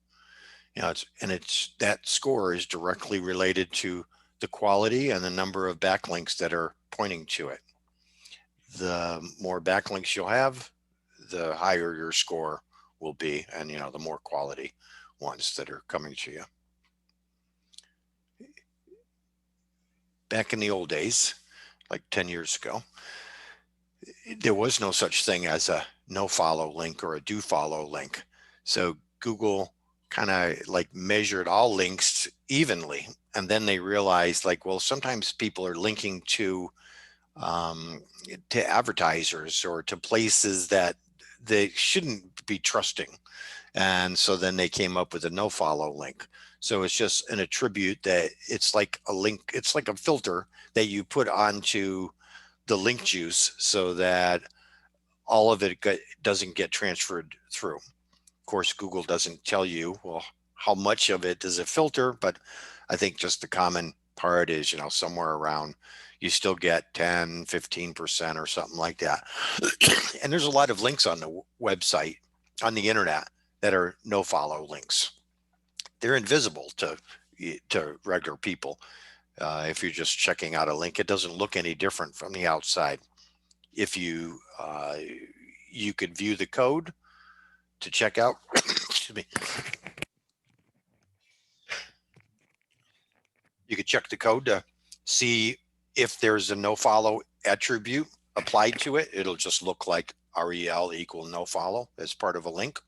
It's that score is directly related to the quality and the number of backlinks that are pointing to it. The more backlinks you'll have, the higher your score will be, and the more quality ones that are coming to you. Back in the old days, like 10 years ago, there was no such thing as a no follow link or a do follow link. So Google kind of like measured all links evenly. And then they realized, like, well, sometimes people are linking to advertisers or to places that they shouldn't be trusting. And so then they came up with a no follow link. So it's just an attribute that it's like a link. It's like a filter that you put onto the link juice so that all of it doesn't get transferred through. Of course, Google doesn't tell you, well, how much of it does it filter, but I think just the common part is, somewhere around, you still get 10, 15% or something like that. And there's a lot of links on the website, on the internet, that are no follow links. They're invisible to regular people. If you're just checking out a link, it doesn't look any different from the outside. If you could view the code to check out, excuse me. You could check the code to see if there's a no follow attribute applied to it. It'll just look like rel equal no follow as part of a link.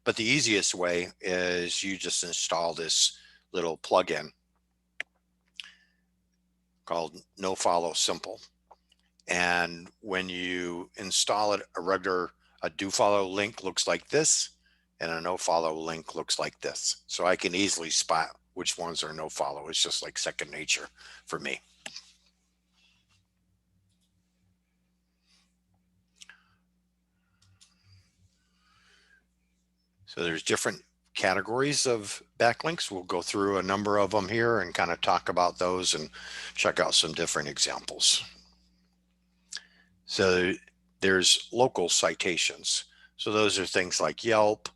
But the easiest way is you just install this little plugin called No Follow Simple. And when you install it, a do follow link looks like this, and a no follow link looks like this. So I can easily spot which ones are no follow. It's just like second nature for me. So there's different categories of backlinks. We'll go through a number of them here and kind of talk about those and check out some different examples. So there's local citations. So those are things like Yelp,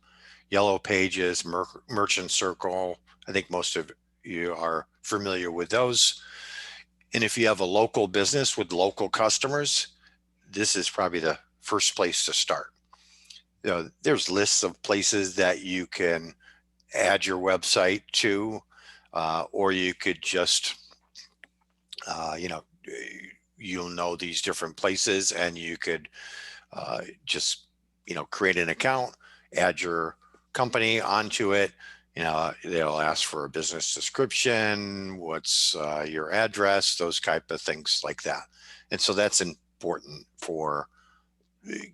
Yellow Pages, Merchant Circle. I think most of you are familiar with those. And if you have a local business with local customers, this is probably the first place to start. You know, there's lists of places that you can add your website to, or you could just, you'll know these different places, and you could just, create an account, add your company onto it. They'll ask for a business description, what's your address, those type of things like that. And so that's important for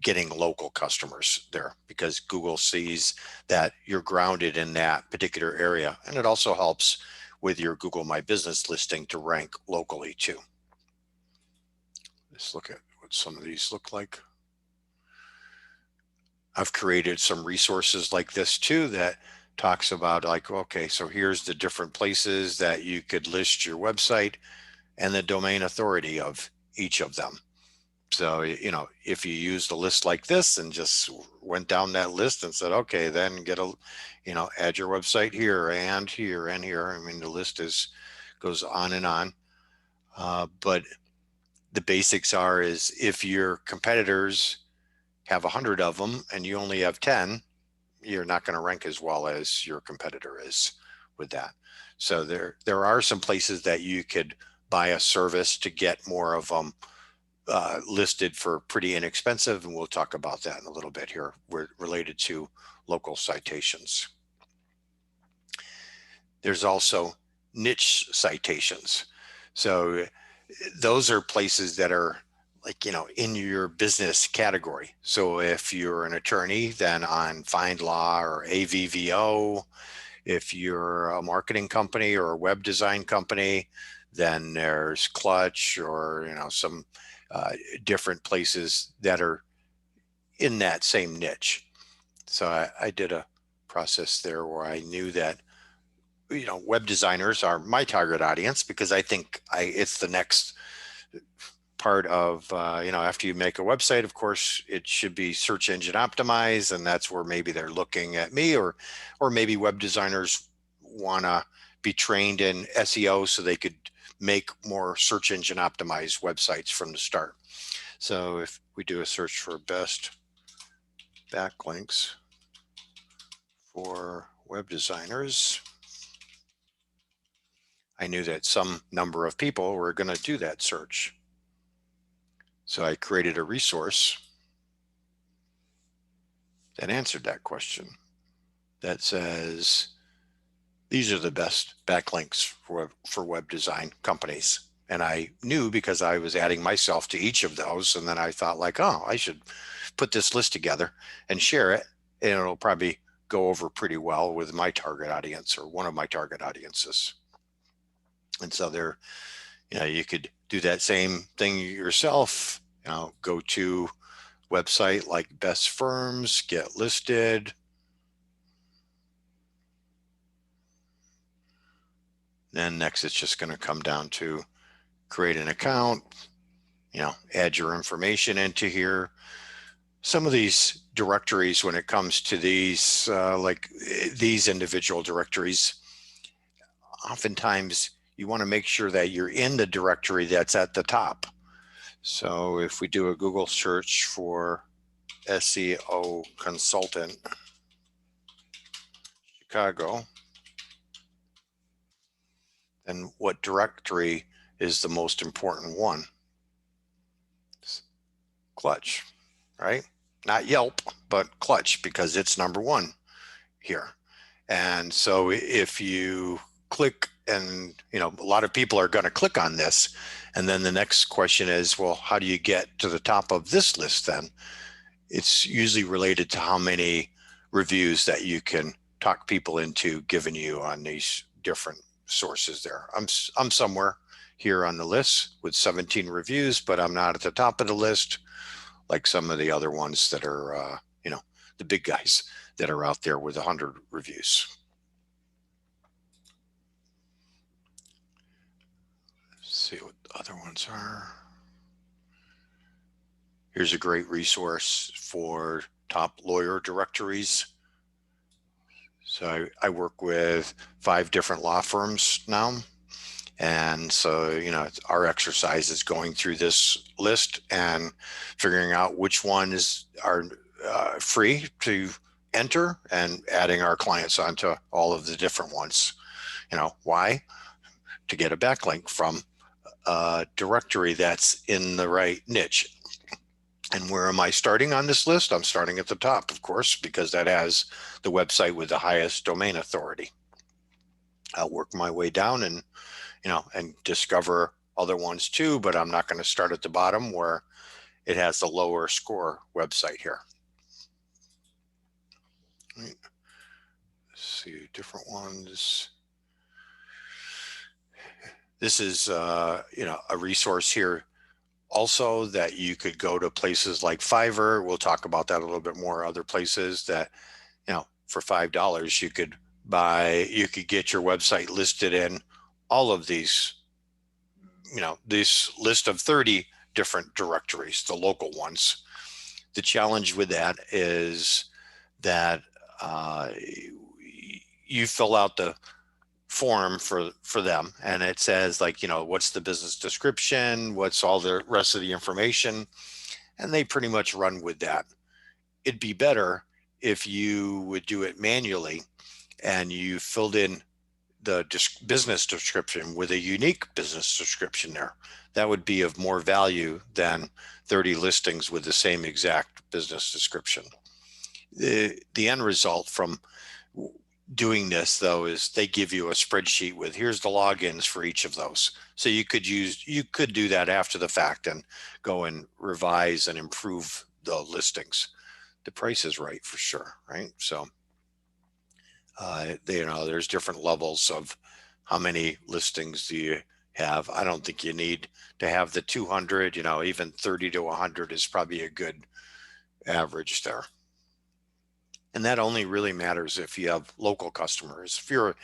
getting local customers there, because Google sees that you're grounded in that particular area. And it also helps with your Google My Business listing to rank locally too. Let's look at what some of these look like. I've created some resources like this too that talks about like, okay, so here's the different places that you could list your website and the domain authority of each of them. So, if you used a list like this and just went down that list and said, okay, then add your website here and here and here. I mean, the list goes on and on. But the basics is if your competitors have 100 of them and you only have 10, you're not going to rank as well as your competitor is with that. So there are some places that you could buy a service to get more of them listed for pretty inexpensive, and we'll talk about that in a little bit here. We're related to local citations. There's also niche citations. So those are places that are like, in your business category. So if you're an attorney, then on FindLaw or AVVO. If you're a marketing company or a web design company, then there's Clutch or, some different places that are in that same niche. So I did a process there where I knew that, web designers are my target audience, because I think it's the next part of, after you make a website, of course, it should be search engine optimized. And that's where maybe they're looking at me, or maybe web designers want to be trained in SEO so they could make more search engine optimized websites from the start. So if we do a search for best backlinks for web designers, I knew that some number of people were going to do that search. So I created a resource that answered that question, that says, these are the best backlinks for web design companies. And I knew because I was adding myself to each of those. And then I thought like, oh, I should put this list together and share it. And it'll probably go over pretty well with my target audience, or one of my target audiences. And so there, you could do that same thing yourself. Go to website like Best Firms, get listed. Then next, it's just going to come down to create an account, add your information into here. Some of these directories, when it comes to these, like these individual directories, oftentimes you want to make sure that you're in the directory that's at the top. So if we do a Google search for SEO consultant Chicago, then what directory is the most important one? Clutch, right? not Yelp, but Clutch, because it's number one here. And so if you click, and a lot of people are going to click on this, and then the next question is, well, how do you get to the top of this list then? It's usually related to how many reviews that you can talk people into giving you on these different sources there. I'm somewhere here on the list with 17 reviews, but I'm not at the top of the list like some of the other ones that are, the big guys that are out there with 100 reviews. Let's see what the other ones are. Here's a great resource for top lawyer directories. So I work with 5 different law firms now. And so, our exercise is going through this list and figuring out which ones are free to enter and adding our clients onto all of the different ones. Why? To get a backlink from a directory that's in the right niche. And where am I starting on this list? I'm starting at the top, of course, because that has the website with the highest domain authority. I'll work my way down and discover other ones too, but I'm not going to start at the bottom where it has the lower score website here. Let's see, different ones. This is, a resource here also that you could go to places like Fiverr. We'll talk about that a little bit more. Other places that, for $5, you could get your website listed in all of these, this list of 30 different directories, the local ones. The challenge with that is that you fill out the form for them, and it says what's the business description, what's all the rest of the information, and they pretty much run with that. It'd be better if you would do it manually and you filled in the business description with a unique business description there. That would be of more value than 30 listings with the same exact business description. The end result from doing this though is they give you a spreadsheet with here's the logins for each of those. So you could do that after the fact and go and revise and improve the listings. The price is right for sure, right? So there's different levels of how many listings do you have. I don't think you need to have the 200, even 30 to 100 is probably a good average there. And that only really matters if you have local customers. If you're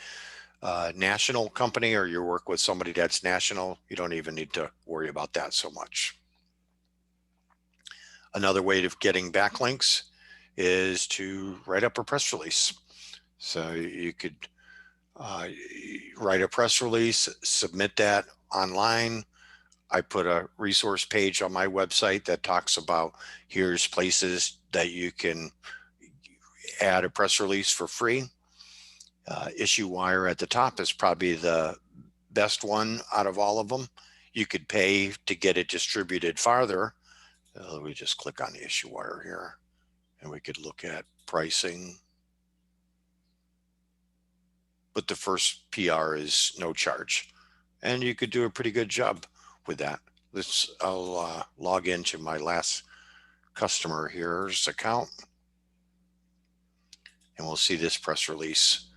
a national company or you work with somebody that's national, you don't even need to worry about that so much. Another way of getting backlinks is to write up a press release. So you could write a press release, submit that online. I put a resource page on my website that talks about here's places that you can add a press release for free. IssueWire at the top is probably the best one out of all of them. You could pay to get it distributed farther. We just click on the IssueWire here and we could look at pricing. But the first PR is no charge. And you could do a pretty good job with that. I'll log into my last customer here's account. And we'll see this press release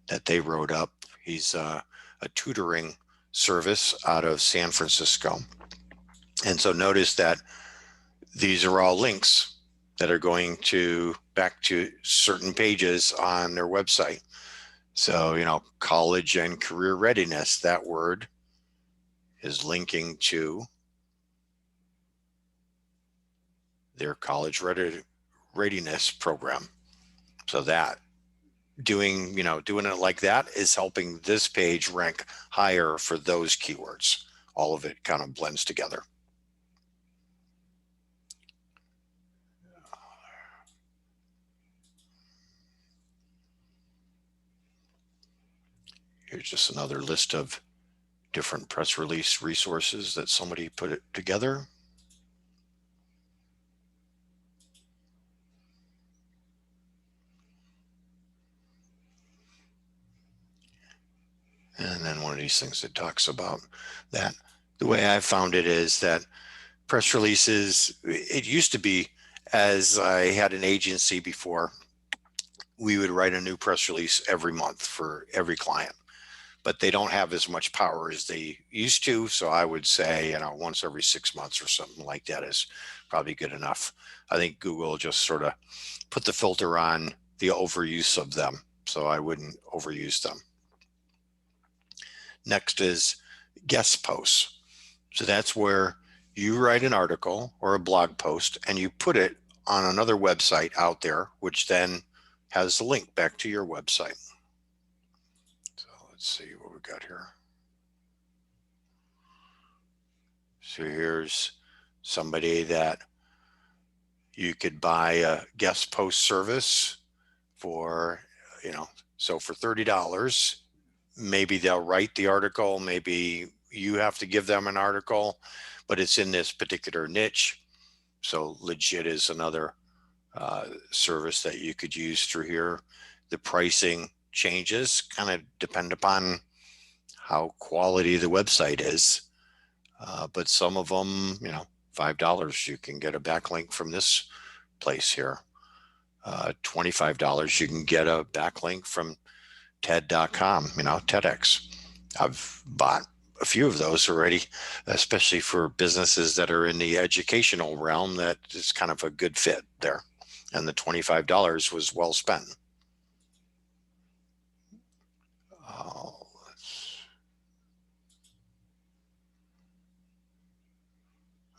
that they wrote up. He's a tutoring service out of San Francisco. And so notice that these are all links that are going back to certain pages on their website. So, college and career readiness, that word is linking to their college readiness program. So that doing it like that is helping this page rank higher for those keywords. All of it kind of blends together. Here's just another list of different press release resources that somebody put it together. And then one of these things that talks about that. The way I found it is that press releases, it used to be, as I had an agency before, we would write a new press release every month for every client, but they don't have as much power as they used to. So I would say, once every 6 months or something like that is probably good enough. I think Google just sort of put the filter on the overuse of them. So I wouldn't overuse them. Next is guest posts. So that's where you write an article or a blog post and you put it on another website out there, which then has the link back to your website. So let's see what we got here. So here's somebody that you could buy a guest post service for, so for $30, maybe they'll write the article, maybe you have to give them an article, but it's in this particular niche. So Legit is another service that you could use through here. The pricing changes kind of depend upon how quality the website is. But some of them, $5, you can get a backlink from this place here. $25, you can get a backlink from TED.com, TEDx. I've bought a few of those already, especially for businesses that are in the educational realm. That is kind of a good fit there. And the $25 was well spent.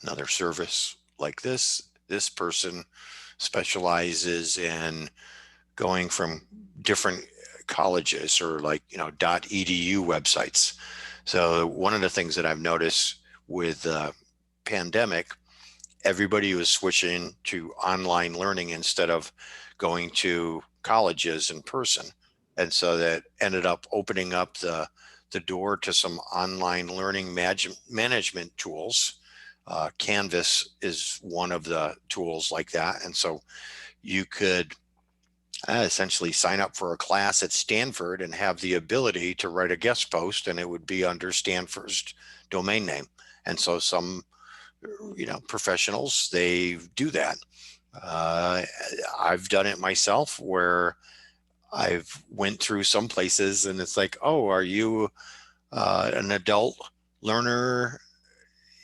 Another service like this person specializes in going from different colleges or .edu websites. So one of the things that I've noticed with the pandemic, everybody was switching to online learning instead of going to colleges in person. And so that ended up opening up the door to some online learning management tools. Canvas is one of the tools like that. And so you could essentially sign up for a class at Stanford and have the ability to write a guest post, and it would be under Stanford's domain name. And so some, professionals, they do that. I've done it myself where I've went through some places and it's like, oh, are you an adult learner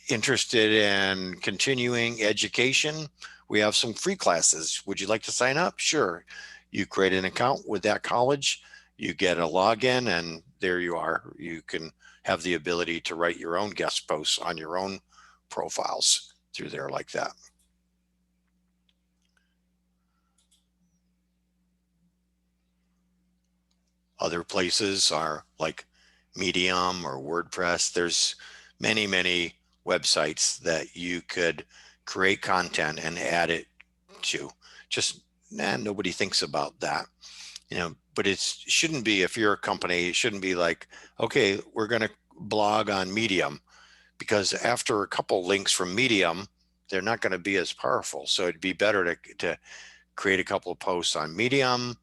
interested in continuing education? We have some free classes. Would you like to sign up? Sure. You create an account with that college, you get a login, and there you are. You can have the ability to write your own guest posts on your own profiles through there like that. Other places are like Medium or WordPress. There's many, many websites that you could create content and add it to. Just nobody thinks about that, but it shouldn't be, if you're a company, it shouldn't be like, okay, we're going to blog on Medium, because after a couple links from Medium, they're not going to be as powerful. So it'd be better to create a couple of posts on Medium,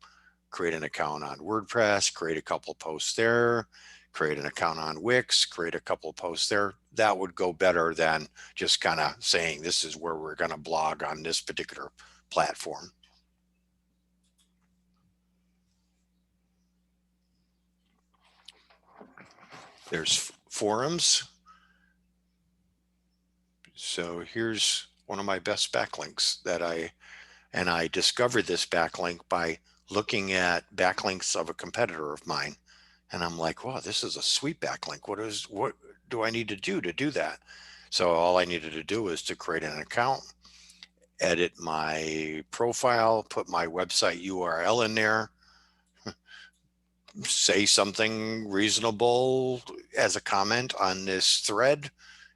create an account on WordPress, create a couple of posts there, create an account on Wix, create a couple of posts there. That would go better than just kind of saying, this is where we're going to blog on this particular platform. There's forums. So here's one of my best backlinks that I discovered this backlink by looking at backlinks of a competitor of mine. And I'm like, wow, this is a sweet backlink. What do I need to do that? So all I needed to do was to create an account, edit my profile, put my website URL in there, say something reasonable as a comment on this thread.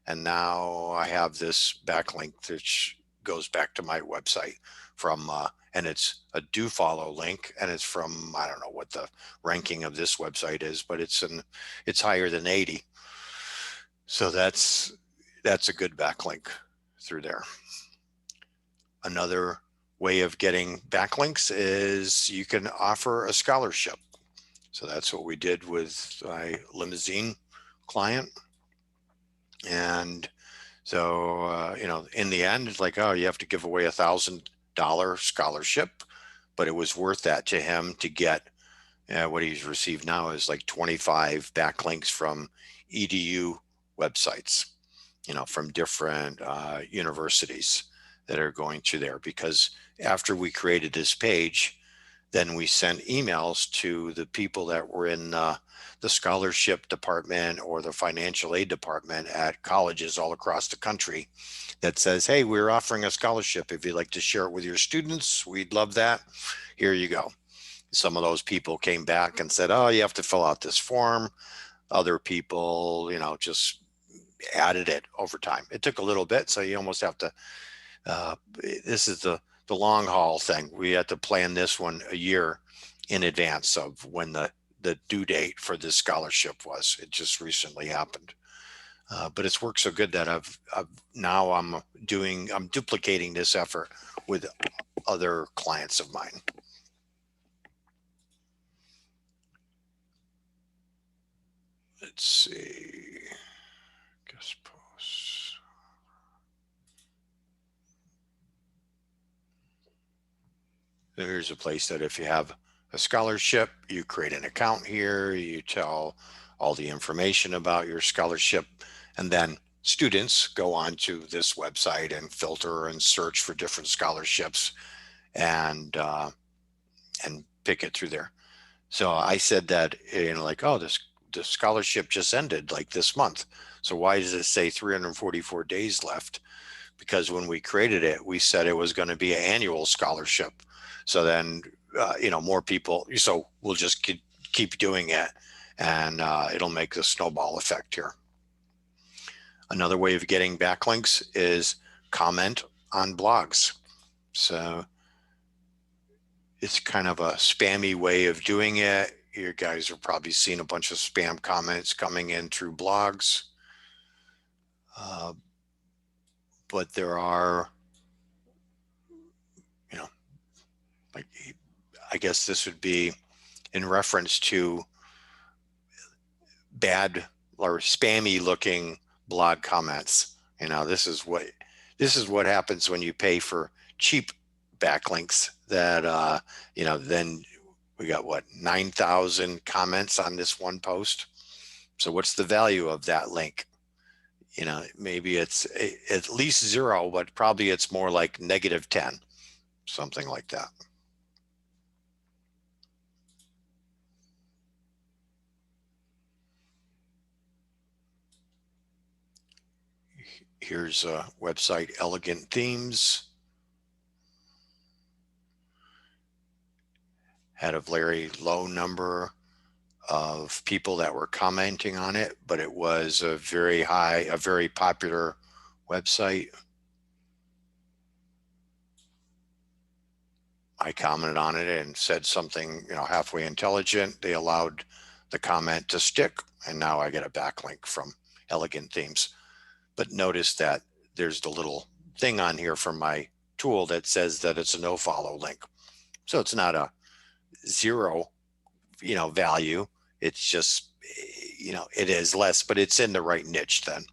And now I have this backlink which goes back to my website from, and it's a do follow link, and it's from, I don't know what the ranking of this website is, but it's higher than 80. So that's a good backlink through there. Another way of getting backlinks is you can offer a scholarship. So that's what we did with my limousine client. And so, you know, in the end, it's like, oh, you have to give away $1,000 scholarship, but it was worth that to him to get what he's received now is like 25 backlinks from EDU websites, you know, from different universities that are going to there. Because after we created this page, then we sent emails to the people that were in the scholarship department or the financial aid department at colleges all across the country that says, hey, we're offering a scholarship. If you'd like to share it with your students, we'd love that. Here you go. Some of those people came back and said, oh, you have to fill out this form. Other people, you know, just added it over time. It took a little bit. So you almost have to, this is the long haul thing. We had to plan this one a year in advance of when the due date for this scholarship was. It just recently happened. But it's worked so good that I'm duplicating this effort with other clients of mine. Let's see, guest posts. Here's a place that if you have a scholarship, you create an account here, you tell all the information about your scholarship, and then students go on to this website and filter and search for different scholarships and pick it through there. So I said that, you know, like, oh, the scholarship just ended like this month. So why does it say 344 days left? Because when we created it, we said it was going to be an annual scholarship. So then, you know, more people, so we'll just keep doing it, and it'll make the snowball effect here. Another way of getting backlinks is comment on blogs. So it's kind of a spammy way of doing it. You guys are probably seeing a bunch of spam comments coming in through blogs. But there are, you know, like, I guess this would be in reference to bad or spammy looking blog comments. You know, this is what happens when you pay for cheap backlinks that, you know, then we got what, 9,000 comments on this one post. So what's the value of that link? You know, maybe it's at least 0, but probably it's more like -10, something like that. Here's a website, Elegant Themes. Had a very low number of people that were commenting on it, but it was a very popular website. I commented on it and said something, you know, halfway intelligent. They allowed the comment to stick, and now I get a backlink from Elegant Themes. But notice that there's the little thing on here from my tool that says that it's a no follow link. So it's not a 0, you know, value. It's just, you know, it is less, but it's in the right niche then.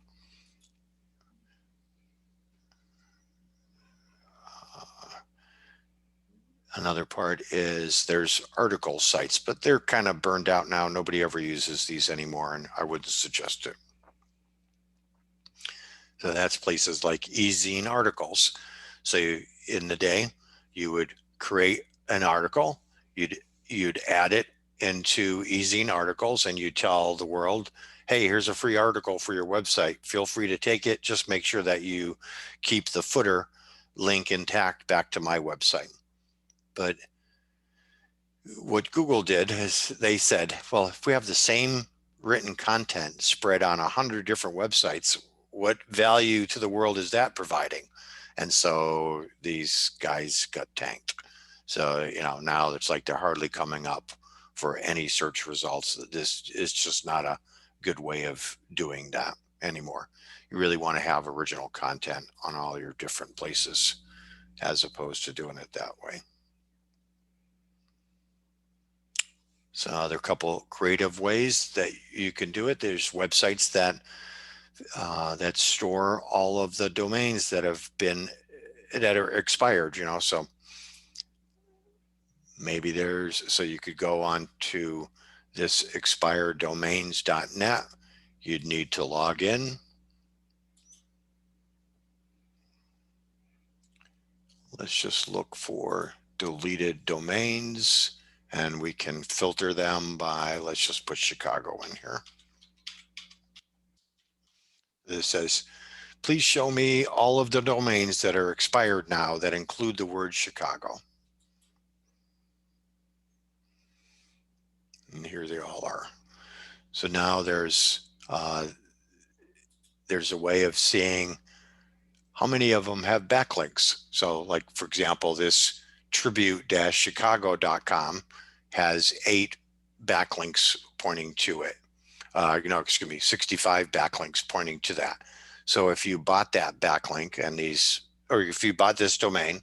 Another part is there's article sites, but they're kind of burned out now. Nobody ever uses these anymore, and I wouldn't suggest it. So that's places like eZine articles. So in the day, you would create an article, you'd add it into eZine articles, and you tell the world, hey, here's a free article for your website. Feel free to take it. Just make sure that you keep the footer link intact back to my website. But what Google did is they said, well, if we have the same written content spread on 100 different websites, what value to the world is that providing? And so these guys got tanked. So, you know, now it's like they're hardly coming up for any search results. This is just not a good way of doing that anymore. You really want to have original content on all your different places as opposed to doing it that way. So there are a couple creative ways that you can do it. There's websites that store all of the domains that are expired, so maybe so you could go on to this expireddomains.net. You'd need to log in. Let's just look for deleted domains, and we can filter them by, let's just put Chicago in here. This says, please show me all of the domains that are expired now that include the word Chicago. And here they all are. So now there's a way of seeing how many of them have backlinks. So like, for example, this tribute-chicago.com has 8 backlinks pointing to it. 65 backlinks pointing to that. So if you bought that backlink or if you bought this domain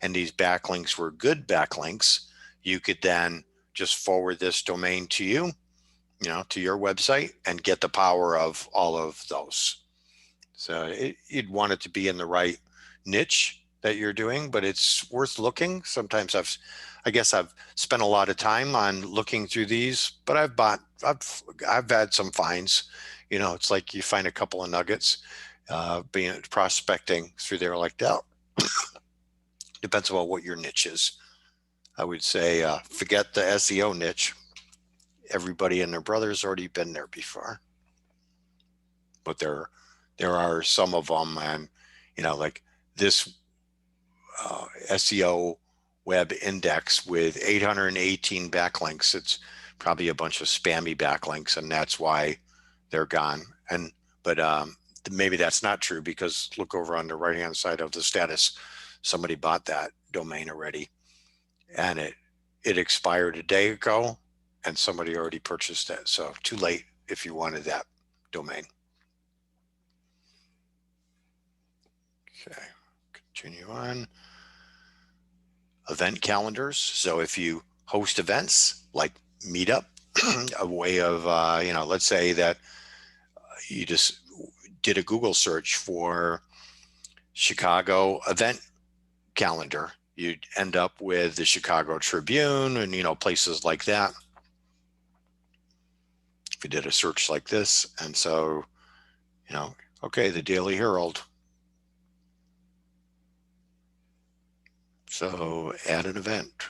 and these backlinks were good backlinks, you could then just forward this domain to you, to your website, and get the power of all of those. So you'd want it to be in the right niche that you're doing, but it's worth looking. Sometimes I guess I've spent a lot of time on looking through these, but I've had some finds. It's like you find a couple of nuggets, being prospecting through there like that. Depends on what your niche is. I would say forget the SEO niche. Everybody and their brother's already been there before. But there are some of them, and like this SEO web index with 818 backlinks. It's probably a bunch of spammy backlinks, and that's why they're gone. But maybe that's not true, because look over on the right hand side of the status, somebody bought that domain already, and it expired a day ago, and somebody already purchased it. So too late if you wanted that domain. Okay, continue on. Event calendars. So if you host events like Meetup, a way of, let's say that you just did a Google search for Chicago event calendar, you'd end up with the Chicago Tribune and, places like that. If you did a search like this, and so, okay, the Daily Herald. So add an event.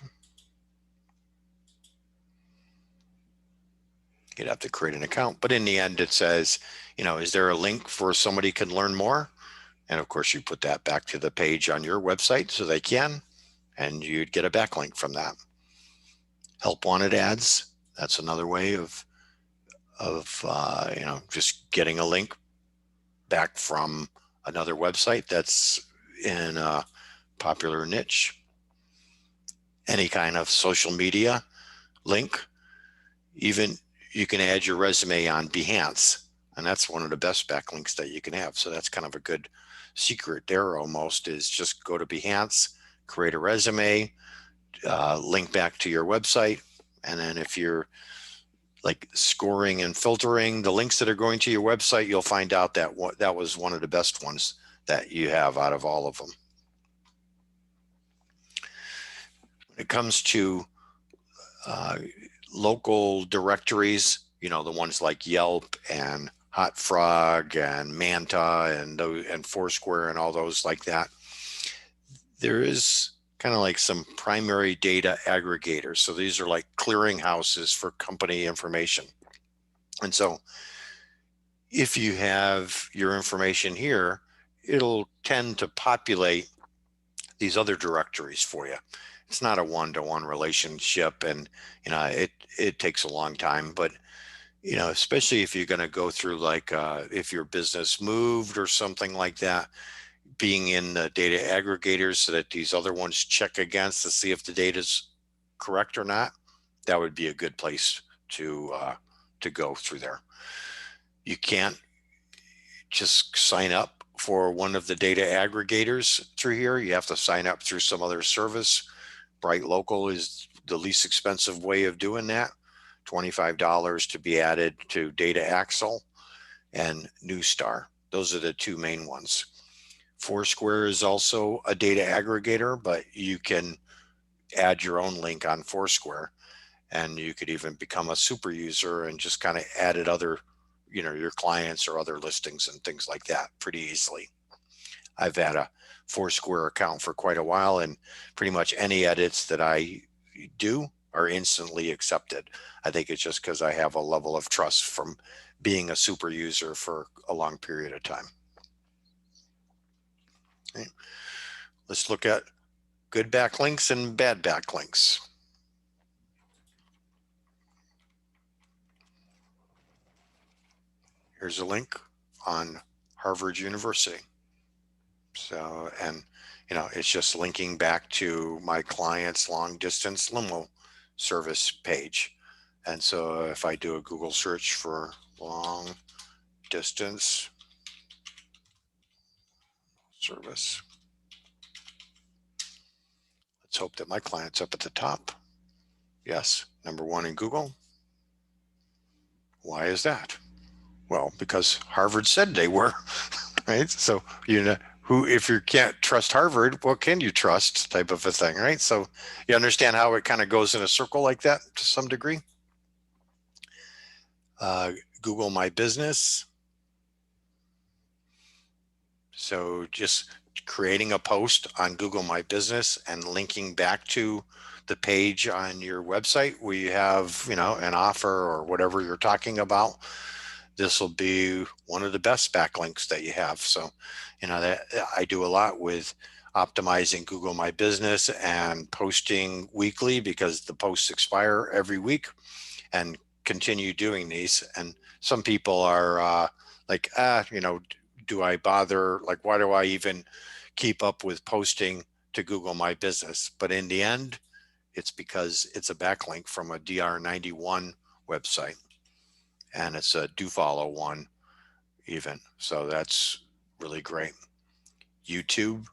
You'd have to create an account, but in the end it says, is there a link for somebody can learn more? And of course you put that back to the page on your website so they can, and you'd get a backlink from that. Help wanted ads. That's another way of just getting a link back from another website that's in a popular niche. Any kind of social media link. Even you can add your resume on Behance, and that's one of the best backlinks that you can have. So that's kind of a good secret there almost, is just go to Behance, create a resume, link back to your website. And then if you're like scoring and filtering the links that are going to your website, you'll find out that that was one of the best ones that you have out of all of them. When it comes to local directories, the ones like Yelp and Hot Frog and Manta and Foursquare and all those like that, there is kind of like some primary data aggregators. So these are like clearinghouses for company information. And so if you have your information here, it'll tend to populate these other directories for you. It's not a one-to-one relationship, and it takes a long time, but especially if you're going to go through, like if your business moved or something like that, being in the data aggregators so that these other ones check against to see if the data is correct or not, that would be a good place to go through there. You can't just sign up for one of the data aggregators through here. You have to sign up through some other service. Bright Local is the least expensive way of doing that. $25 to be added to Data Axle and Newstar. Those are the two main ones. Foursquare is also a data aggregator, but you can add your own link on Foursquare, and you could even become a super user and just kind of add other, your clients or other listings and things like that pretty easily. I've had a Foursquare account for quite a while, and pretty much any edits that I do are instantly accepted. I think it's just because I have a level of trust from being a super user for a long period of time. Okay. Let's look at good backlinks and bad backlinks. Here's a link on Harvard University. So, and it's just linking back to my client's long distance limo service page. And so if I do a Google search for long distance service, let's hope that my client's up at the top. Yes, #1 in Google. Why is that? Well, because Harvard said they were, right? So, if you can't trust Harvard, what can you trust, type of a thing, right? So you understand how it kind of goes in a circle like that to some degree. Google My Business. So just creating a post on Google My Business and linking back to the page on your website where you have, an offer or whatever you're talking about. This will be one of the best backlinks that you have. So, that I do a lot with optimizing Google My Business and posting weekly, because the posts expire every week, and continue doing these. And some people are like, do I bother? Like, why do I even keep up with posting to Google My Business? But in the end, it's because it's a backlink from a DR91 website, and it's a do follow one even. So that's really great. YouTube.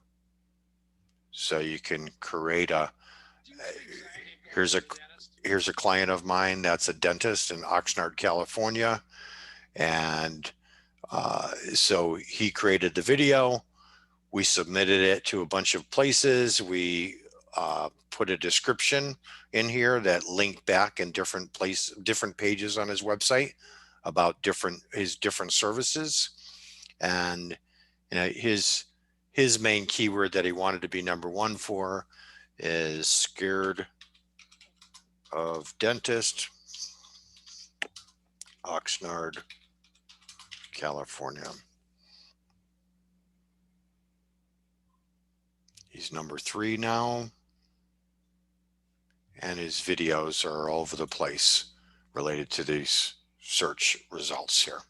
So you can create here's a client of mine that's a dentist in Oxnard, California. And so he created the video. We submitted it to a bunch of places. We put a description in here that linked back in different pages on his website about his different services. And his main keyword that he wanted to be #1 for is scared of dentist, Oxnard, California. He's #3 now, and his videos are all over the place related to these search results here.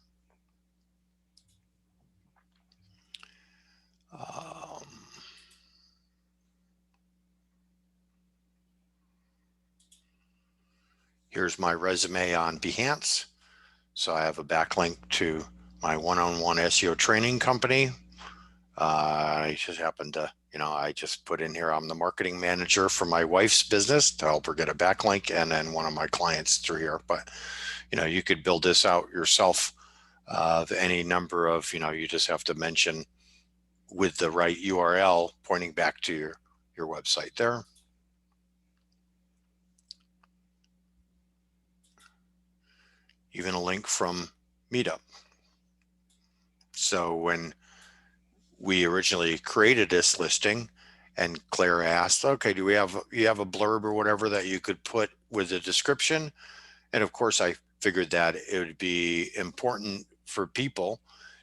Here's my resume on Behance. So I have a backlink to my one-on-one SEO training company. I just happened to, I just put in here, I'm the marketing manager for my wife's business to help her get a backlink, and then one of my clients through here. But, you could build this out yourself of any number of, you just have to mention with the right URL pointing back to your website there. Even a link from Meetup. So when we originally created this listing, and Claire asked, okay, you have a blurb or whatever that you could put with the description? And of course, I figured that it would be important for people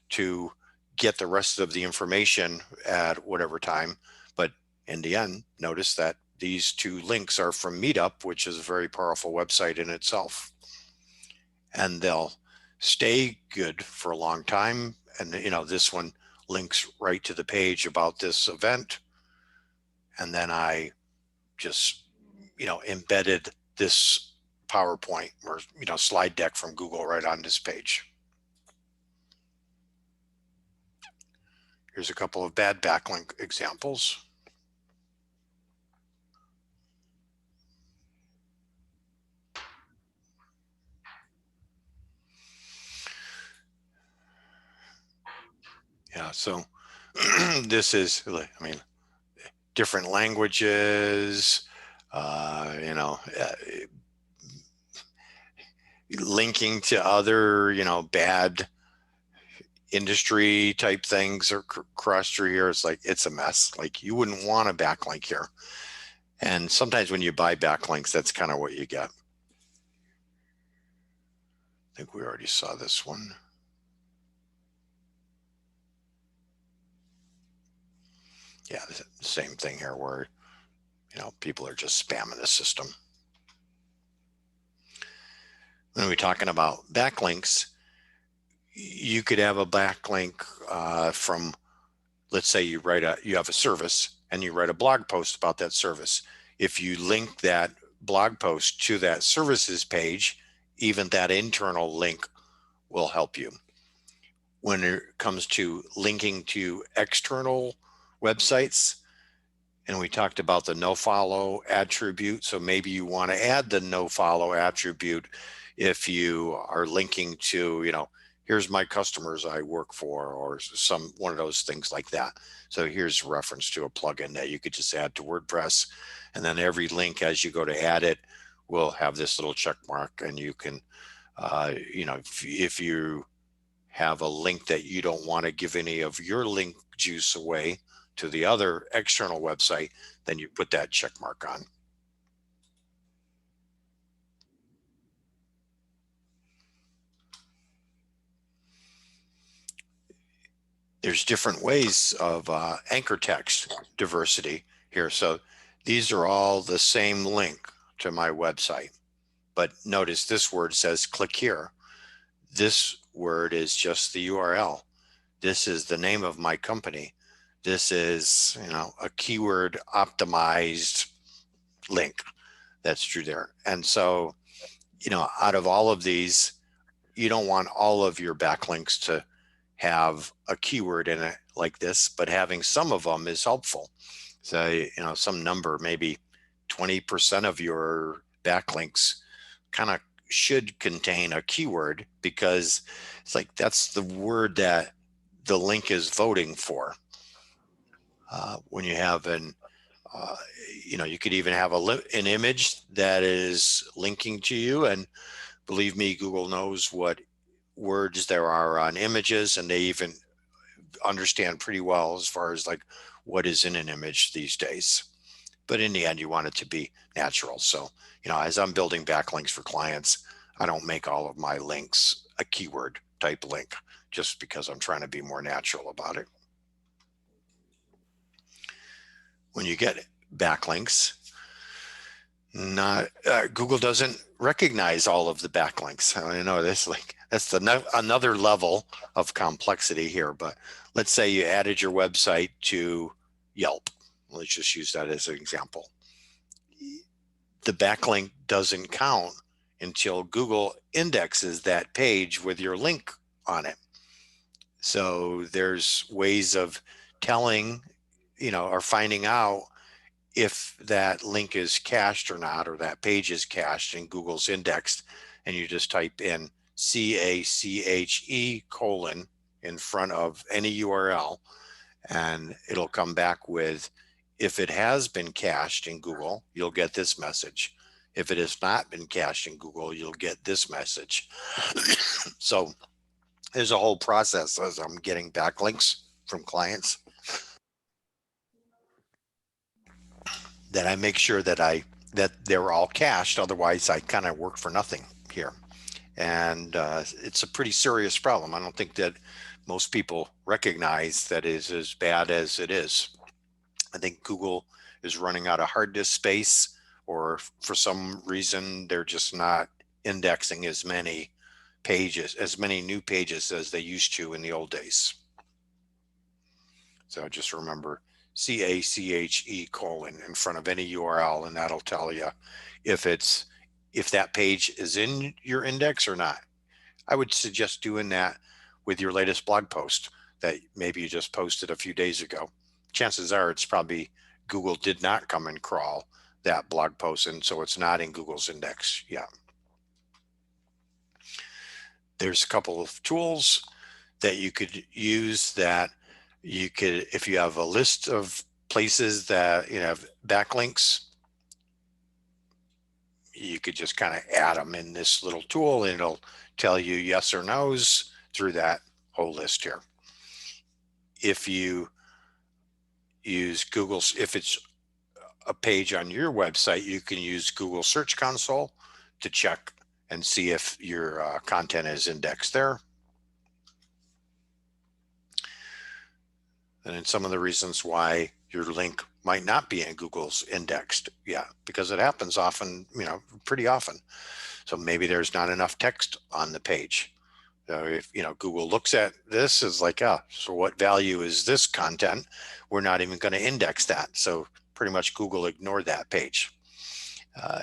to get the rest of the information at whatever time. But in the end, notice that these two links are from Meetup, which is a very powerful website in itself. And they'll stay good for a long time. And this one links right to the page about this event. And then I just, embedded this PowerPoint or, slide deck from Google right on this page. Here's a couple of bad backlink examples. So this is, I mean, different languages, linking to other, bad industry type things are crossed through here. It's like, it's a mess. Like, you wouldn't want a backlink here. And sometimes when you buy backlinks, that's kind of what you get. I think we already saw this one. Yeah, the same thing here where, people are just spamming the system. When we're talking about backlinks, you could have a backlink from, let's say you have a service and you write a blog post about that service. If you link that blog post to that services page, even that internal link will help you. When it comes to linking to external websites, and we talked about the no follow attribute. So maybe you want to add the no follow attribute if you are linking to, here's my customers I work for, or one of those things like that. So here's a reference to a plugin that you could just add to WordPress. And then every link as you go to add it will have this little check mark, and you can, if you have a link that you don't want to give any of your link juice away to the other external website, then you put that check mark on. There's different ways of anchor text diversity here. So these are all the same link to my website, but notice this word says click here. This word is just the URL. This is the name of my company. This is, a keyword optimized link that's through there. And so, out of all of these, you don't want all of your backlinks to have a keyword in it like this, but having some of them is helpful. So, some number, maybe 20% of your backlinks kind of should contain a keyword, because it's like, that's the word that the link is voting for. When you have you could even have an image that is linking to you, and believe me, Google knows what words there are on images, and they even understand pretty well as far as like what is in an image these days. But in the end, you want it to be natural. So, as I'm building backlinks for clients, I don't make all of my links a keyword type link, just because I'm trying to be more natural about it. When you get backlinks, Google doesn't recognize all of the backlinks. I know that's another level of complexity here. But let's say you added your website to Yelp. Let's just use that as an example. The backlink doesn't count until Google indexes that page with your link on it. So there's ways of telling, or finding out if that link is cached or not, or that page is cached and Google's indexed, and you just type in CACHE : in front of any URL, and it'll come back with, if it has been cached in Google, you'll get this message. If it has not been cached in Google, you'll get this message. So there's a whole process as I'm getting backlinks from clients, that I make sure that they're all cached. Otherwise, I kind of work for nothing here. And it's a pretty serious problem. I don't think that most people recognize that is as bad as it is. I think Google is running out of hard disk space, or for some reason, they're just not indexing as many new pages as they used to in the old days. So just remember CACHE : in front of any URL, and that'll tell you if that page is in your index or not. I would suggest doing that with your latest blog post that maybe you just posted a few days ago. Chances are it's probably Google did not come and crawl that blog post, and so it's not in Google's index yet. There's a couple of tools that you could use that You could, if you have a list of places that you have backlinks, you could just kind of add them in this little tool and it'll tell you yes or no's through that whole list here. If you use Google's, if it's a page on your website, you can use Google Search Console to check and see if your content is indexed there. And then some of the reasons why your link might not be in Google's indexed. Yeah, because it happens often, pretty often. So maybe there's not enough text on the page. So if, Google looks at this as like, so what value is this content? We're not even going to index that. So pretty much Google ignored that page. Yeah.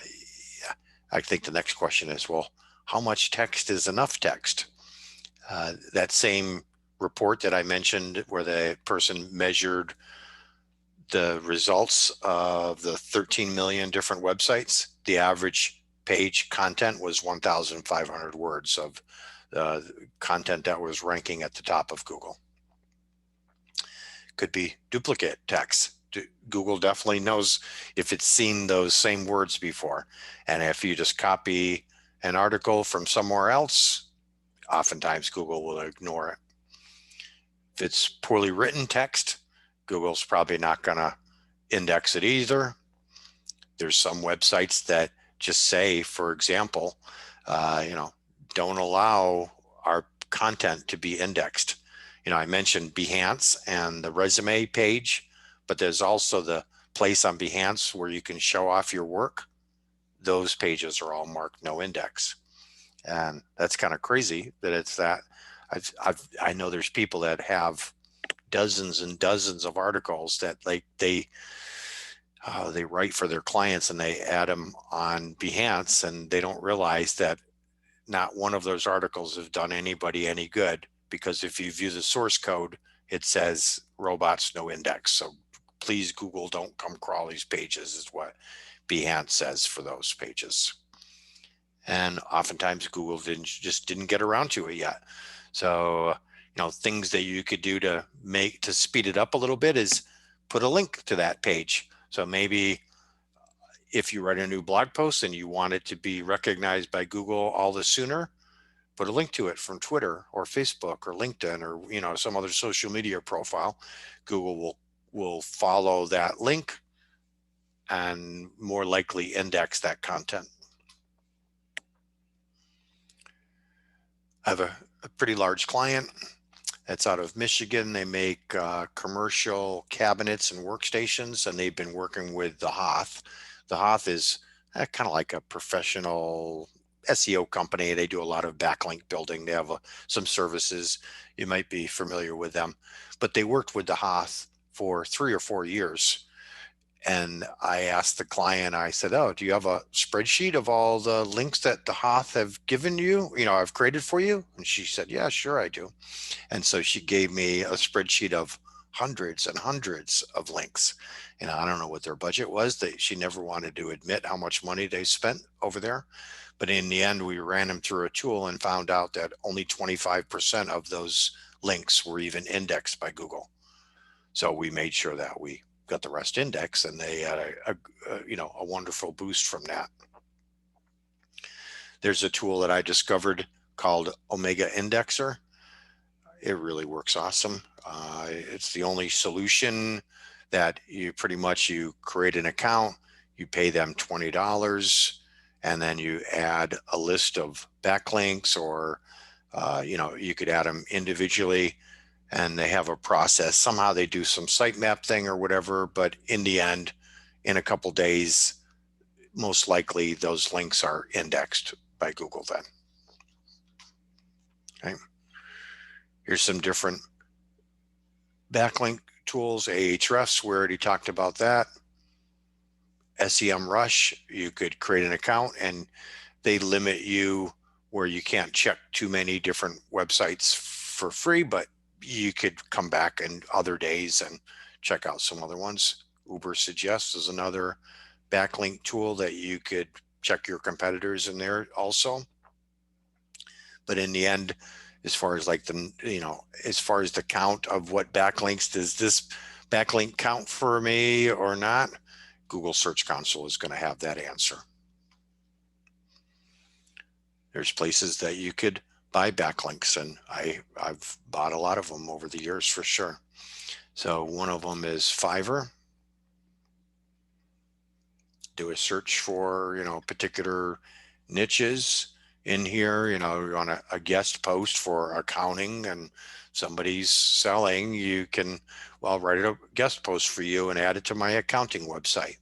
I think the next question is, well, how much text is enough text? That same report that I mentioned where the person measured the results of the 13 million different websites, the average page content was 1,500 words of content that was ranking at the top of Google. Could be duplicate text. Google definitely knows if it's seen those same words before. And if you just copy an article from somewhere else, oftentimes Google will ignore it. If it's poorly written text, Google's probably not going to index it either. There's some websites that just say, for example, don't allow our content to be indexed. I mentioned Behance and the resume page, but there's also the place on Behance where you can show off your work. Those pages are all marked no index. And that's kind of crazy that it's that. I know there's people that have dozens and dozens of articles that they write for their clients and they add them on Behance, and they don't realize that not one of those articles have done anybody any good, because if you view the source code, it says robots no index. So please, Google, don't come crawl these pages, is what Behance says for those pages. And oftentimes Google just didn't get around to it yet. So, things that you could do to speed it up a little bit is put a link to that page. So maybe if you write a new blog post and you want it to be recognized by Google all the sooner, put a link to it from Twitter or Facebook or LinkedIn or, some other social media profile. Google will follow that link and more likely index that content. I have a pretty large client that's out of Michigan. They make commercial cabinets and workstations, and they've been working with the Hoth. The Hoth is kind of like a professional SEO company. They do a lot of backlink building. They have some services. You might be familiar with them, but they worked with the Hoth for 3 or 4 years. And I asked the client, I said, oh, do you have a spreadsheet of all the links that the Hoth have given you, I've created for you? And she said, yeah, sure, I do. And so she gave me a spreadsheet of hundreds and hundreds of links. And I don't know what their budget was. She never wanted to admit how much money they spent over there. But in the end, we ran them through a tool and found out that only 25% of those links were even indexed by Google. So we made sure that we got the rest indexed, and they had a wonderful boost from that. There's a tool that I discovered called Omega Indexer. It really works awesome. It's the only solution that you create an account, you pay them $20, and then you add a list of backlinks, or you could add them individually. And they have a process. Somehow they do some sitemap thing or whatever, but in the end, in a couple days, most likely those links are indexed by Google then. Okay. Here's some different backlink tools. Ahrefs, we already talked about that. SEMrush, you could create an account and they limit you where you can't check too many different websites for free, but you could come back in other days and check out some other ones. Ubersuggest is another backlink tool that you could check your competitors in there also. But in the end, as far as like the, as far as the count of what backlinks, does this backlink count for me or not? Google Search Console is going to have that answer. There's places that you could buy backlinks, and I've bought a lot of them over the years for sure. So one of them is Fiverr. Do a search for, particular niches in here. You're on a guest post for accounting and somebody's selling, you can, write a guest post for you and add it to my accounting website.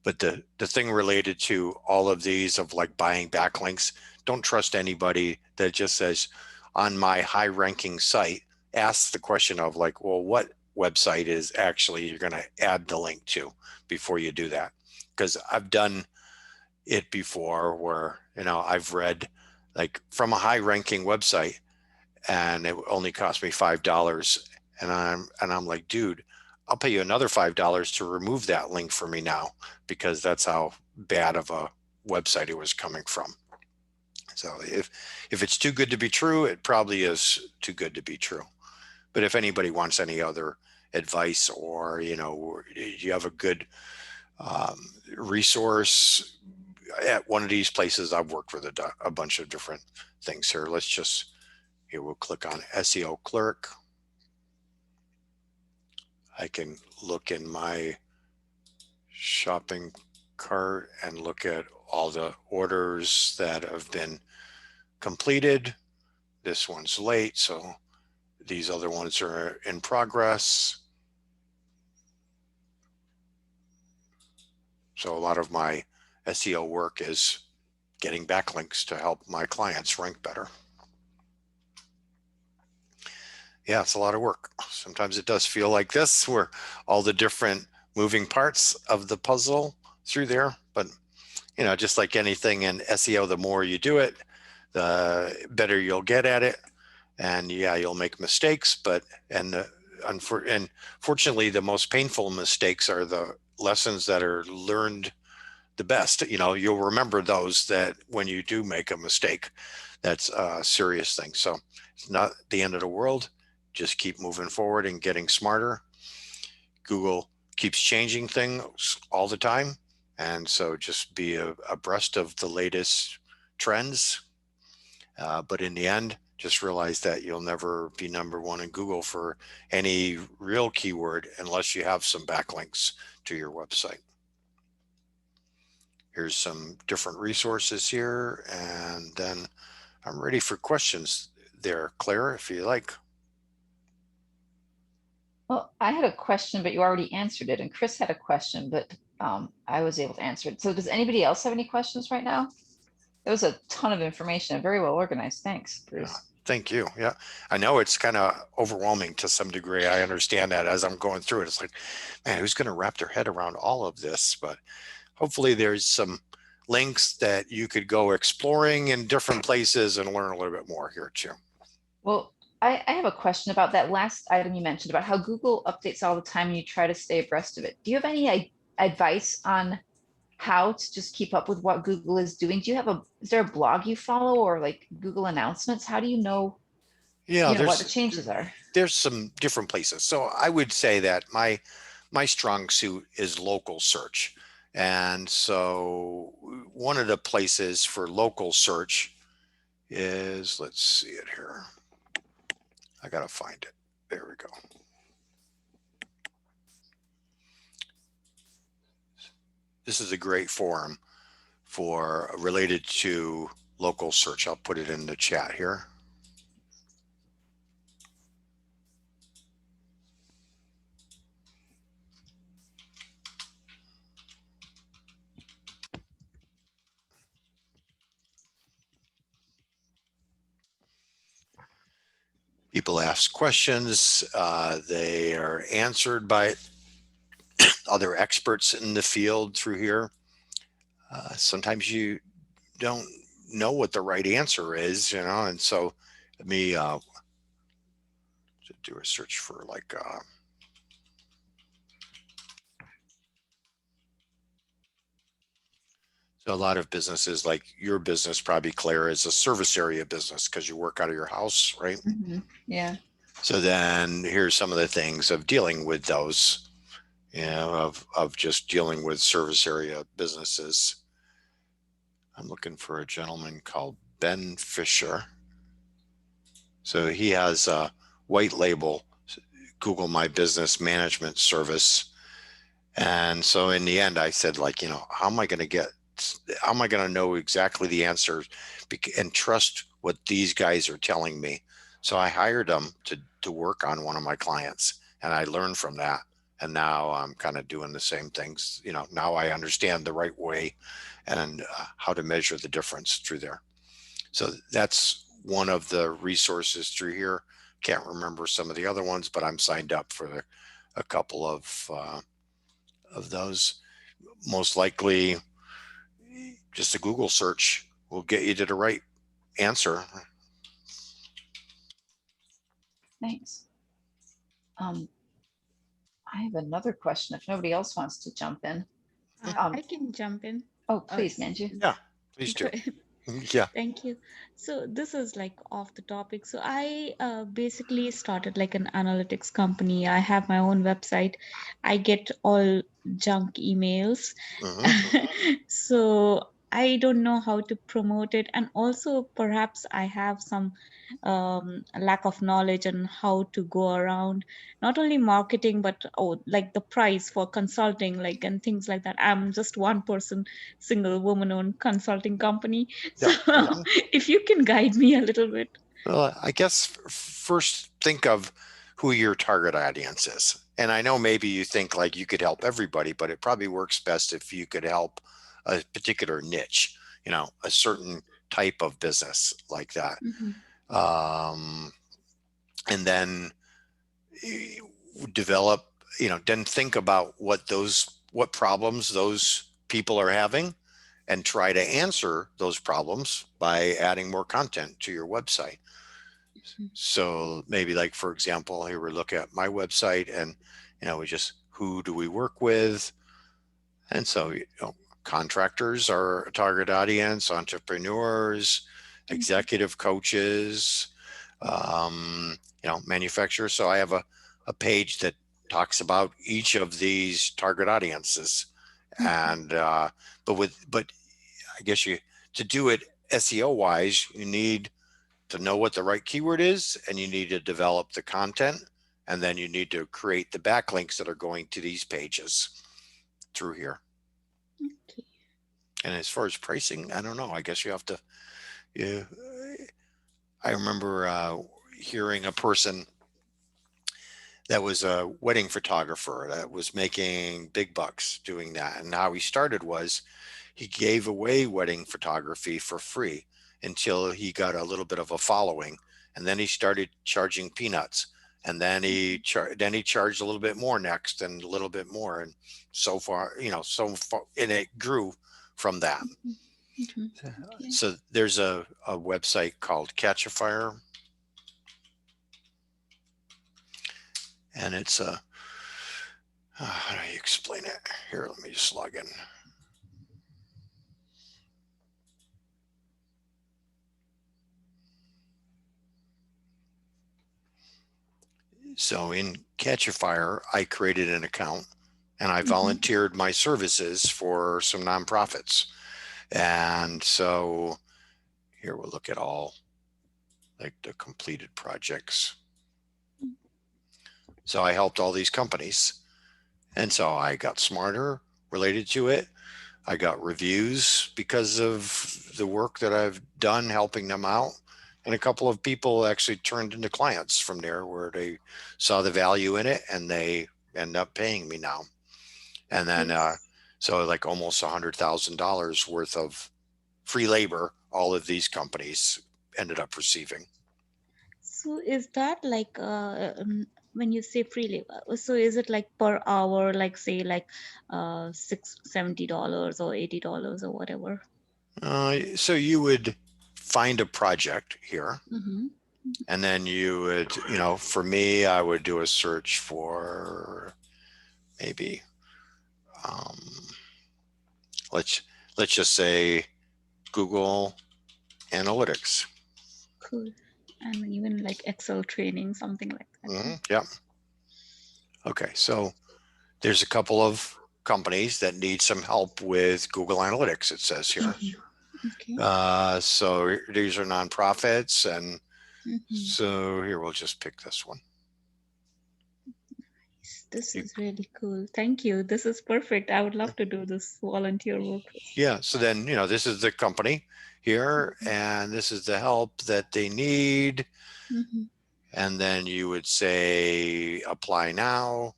But the thing related to all of these of like buying backlinks, don't trust anybody that just says on my high ranking site, ask the question of like, well, what website is actually you're going to add the link to before you do that. Because I've done it before where, I've read like from a high ranking website and it only cost me $5. And I'm like, dude, I'll pay you another $5 to remove that link for me now, because that's how bad of a website it was coming from. So if it's too good to be true, it probably is too good to be true. But if anybody wants any other advice, or, you have a good resource at one of these places, I've worked with a bunch of different things here. Here we'll click on SEO clerk. I can look in my shopping cart and look at all the orders that have been completed. This one's late, so these other ones are in progress. So a lot of my SEO work is getting backlinks to help my clients rank better. Yeah, it's a lot of work. Sometimes it does feel like this, where all the different moving parts of the puzzle through there. But, just like anything in SEO, the more you do it, the better you'll get at it. And yeah, you'll make mistakes, unfortunately, the most painful mistakes are the lessons that are learned the best. You'll remember those, that when you do make a mistake, that's a serious thing. So it's not the end of the world. Just keep moving forward and getting smarter. Google keeps changing things all the time. And so just be abreast of the latest trends. But in the end, just realize that you'll never be number one in Google for any real keyword unless you have some backlinks to your website. Here's some different resources here, and then I'm ready for questions there, Claire, if you like. Well, I had a question, but you already answered it. And Chris had a question, but I was able to answer it. So does anybody else have any questions right now? There was a ton of information, very well organized. Thanks, Bruce. Yeah, thank you. Yeah, I know it's kind of overwhelming to some degree. I understand that as I'm going through it. It's like, man, who's going to wrap their head around all of this? But hopefully there's some links that you could go exploring in different places and learn a little bit more here too. Well, I have a question about that last item you mentioned about how Google updates all the time and you try to stay abreast of it. Do you have any advice on how to just keep up with what Google is doing? Is there a blog you follow, or like Google announcements? How do you know, what the changes are? There's some different places. So I would say that my strong suit is local search. And so one of the places for local search is, let's see it here. I got to find it. There we go. This is a great forum for related to local search. I'll put it in the chat here. People ask questions. They are answered by other experts in the field through here. Sometimes you don't know what the right answer is, and so let me do a search for like So a lot of businesses, like your business, probably, Claire, is a service area business because you work out of your house, right? Yeah. So then here's some of the things of dealing with those, of just dealing with service area businesses. I'm looking for a gentleman called Ben Fisher. So he has a white label Google My Business management service. And so in the end, I said, like, how am I going to know exactly the answers and trust what these guys are telling me? So I hired them to work on one of my clients, and I learned from that. And now I'm kind of doing the same things. Now I understand the right way and how to measure the difference through there. So that's one of the resources through here. Can't remember some of the other ones, but I'm signed up for a couple of those. Most likely, just a Google search will get you to the right answer. Thanks. I have another question if nobody else wants to jump in. I can jump in. Oh, please, Manju. Yeah, please do. Yeah. Thank you. So this is like off the topic. So I basically started like an analytics company. I have my own website. I get all junk emails. So I don't know how to promote it. And also perhaps I have some lack of knowledge on how to go around not only marketing, but like the price for consulting, like, and things like that. I'm just one person, single woman owned consulting company. So if you can guide me a little bit. Well, I guess first think of who your target audience is. And I know maybe you think like you could help everybody, but it probably works best if you could help a particular niche, a certain type of business like that. And then develop, then think about what problems those people are having and try to answer those problems by adding more content to your website. So maybe, like, for example, here we look at my website and, we just, who do we work with? And so, contractors are a target audience, entrepreneurs, executive coaches, manufacturers. So I have a page that talks about each of these target audiences. And, but I guess to do it SEO wise, you need to know what the right keyword is, and you need to develop the content, and then you need to create the backlinks that are going to these pages through here. Okay. And as far as pricing, I don't know. I guess you have to. I remember hearing a person that was a wedding photographer that was making big bucks doing that, and how he started was he gave away wedding photography for free until he got a little bit of a following, and then he started charging peanuts, and then he charged a little bit more next, and a little bit more, and so far, and it grew from that. Okay. So there's a website called Catch a Fire, and it's how do you explain it? Here, let me just log in. So in Catch a Fire, I created an account and I volunteered my services for some nonprofits. And so here we'll look at all like the completed projects. So I helped all these companies. And so I got smarter related to it. I got reviews because of the work that I've done helping them out. And a couple of people actually turned into clients from there where they saw the value in it and they end up paying me now. And then, so like almost $100,000 worth of free labor, all of these companies ended up receiving. So is that like, when you say free labor, so is it like per hour, like say like $70 or $80 or whatever? So you would find a project here, and then you would, for me, I would do a search for maybe, let's just say Google Analytics. Cool. And even like Excel training, something like that. Yeah. Okay, so there's a couple of companies that need some help with Google Analytics, it says here. Okay. So these are nonprofits, and so here we'll just pick this one. This is really cool. Thank you. This is perfect. I would love to do this volunteer work. Yeah, so then, this is the company here, and this is the help that they need. And then you would say apply now,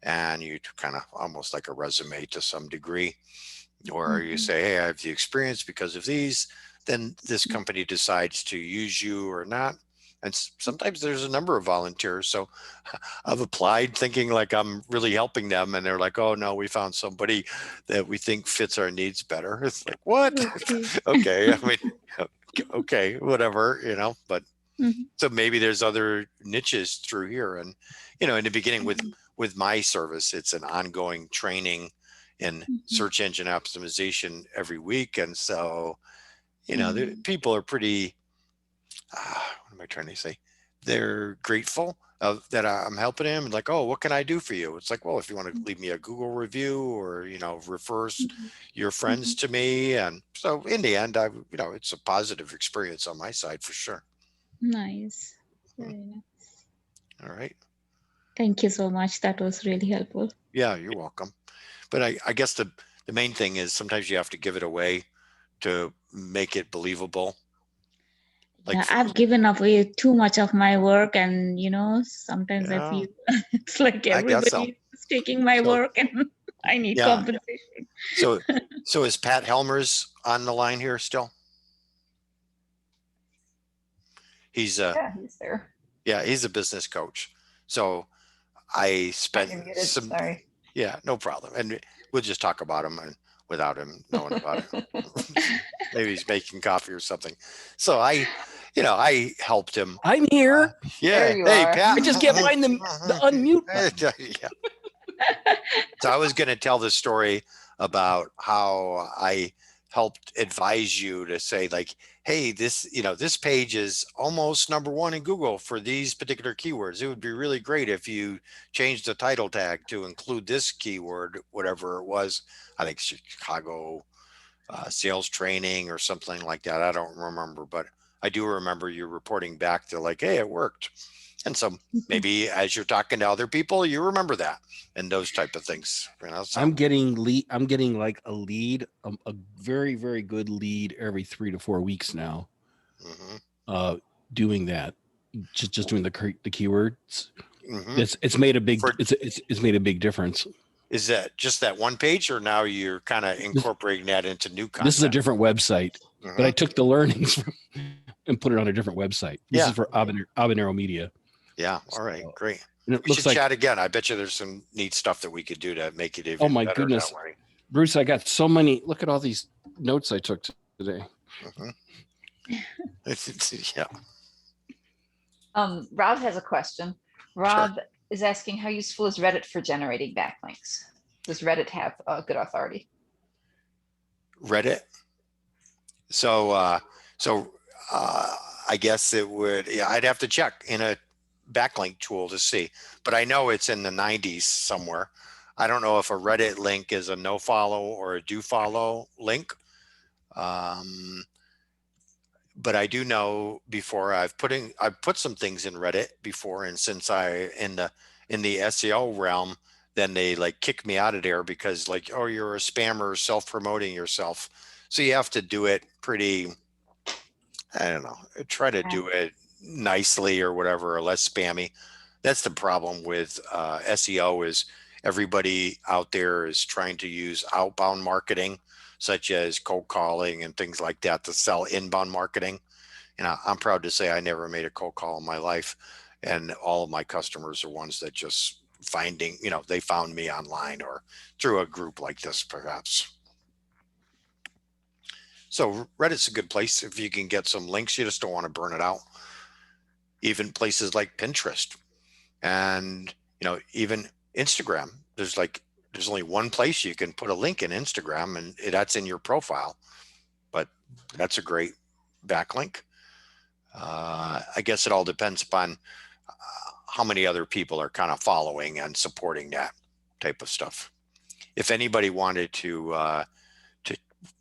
and you kind of almost like a resume to some degree, or you say, hey, I have the experience because of these. Then this company decides to use you or not. And sometimes there's a number of volunteers. So I've applied thinking like I'm really helping them, and they're like, oh no, we found somebody that we think fits our needs better. It's like, what? Okay. I mean, okay, whatever, but so maybe there's other niches through here. And, in the beginning with my service, it's an ongoing training in search engine optimization every week. And so, people are pretty, what am I trying to say? They're grateful that I'm helping them, and like, oh, what can I do for you? It's like, well, if you want to leave me a Google review, or, refer your friends to me. And so in the end, it's a positive experience on my side for sure. Nice. Very nice. All right. Thank you so much. That was really helpful. Yeah, you're welcome. But I guess the main thing is sometimes you have to give it away to make it believable. Like I've given away too much of my work, and sometimes I feel it's like everybody is taking my work, and I need compensation. So is Pat Helmers on the line here still? He's there. Yeah, he's a business coach. So I spent some. Sorry. Yeah, no problem. And we'll just talk about him and without him knowing about it. Maybe he's making coffee or something. So I helped him. I'm here. Yeah. Hey, Pat. I just can't find the unmute button. Yeah. So I was going to tell the story about how I helped advise you to say like, hey, this page is almost #1 in Google for these particular keywords. It would be really great if you changed the title tag to include this keyword, whatever it was. I think Chicago sales training or something like that. I don't remember, but I do remember you reporting back to like, hey, it worked. And so maybe as you're talking to other people, you remember that and those type of things. So. I'm getting like a lead, a very, very good lead every 3 to 4 weeks now. Doing that, just doing the keywords. It's made a big it's made a big difference. Is that just that one page, or now you're kind of incorporating that into new content? This is a different website, but I took the learnings from and put it on a different website. This is for Habanero Media. Yeah. All right. Great. And we should chat again. I bet you there's some neat stuff that we could do to make it even oh my better goodness, that way. Bruce, I got so many. Look at all these notes I took today. Yeah. Rob has a question. Rob is asking, how useful is Reddit for generating backlinks? Does Reddit have good authority? Reddit. So I guess it would. Yeah, I'd have to check in a backlink tool to see, but I know it's in the 90s somewhere. I don't know if a Reddit link is a no follow or a do follow link. But I do know before I've put some things in Reddit before, and since in the SEO realm, then they like kick me out of there because like, oh, you're a spammer, self-promoting yourself. So you have to do it pretty, I don't know, try to do it nicely or whatever, or less spammy. That's the problem with SEO is everybody out there is trying to use outbound marketing, such as cold calling and things like that, to sell inbound marketing. And I'm proud to say I never made a cold call in my life. And all of my customers are ones that just they found me online or through a group like this, perhaps. So Reddit's a good place if you can get some links. You just don't want to burn it out. Even places like Pinterest and, even Instagram, there's there's only one place you can put a link in Instagram, and that's in your profile. But that's a great backlink. I guess it all depends upon how many other people are kind of following and supporting that type of stuff. If anybody wanted to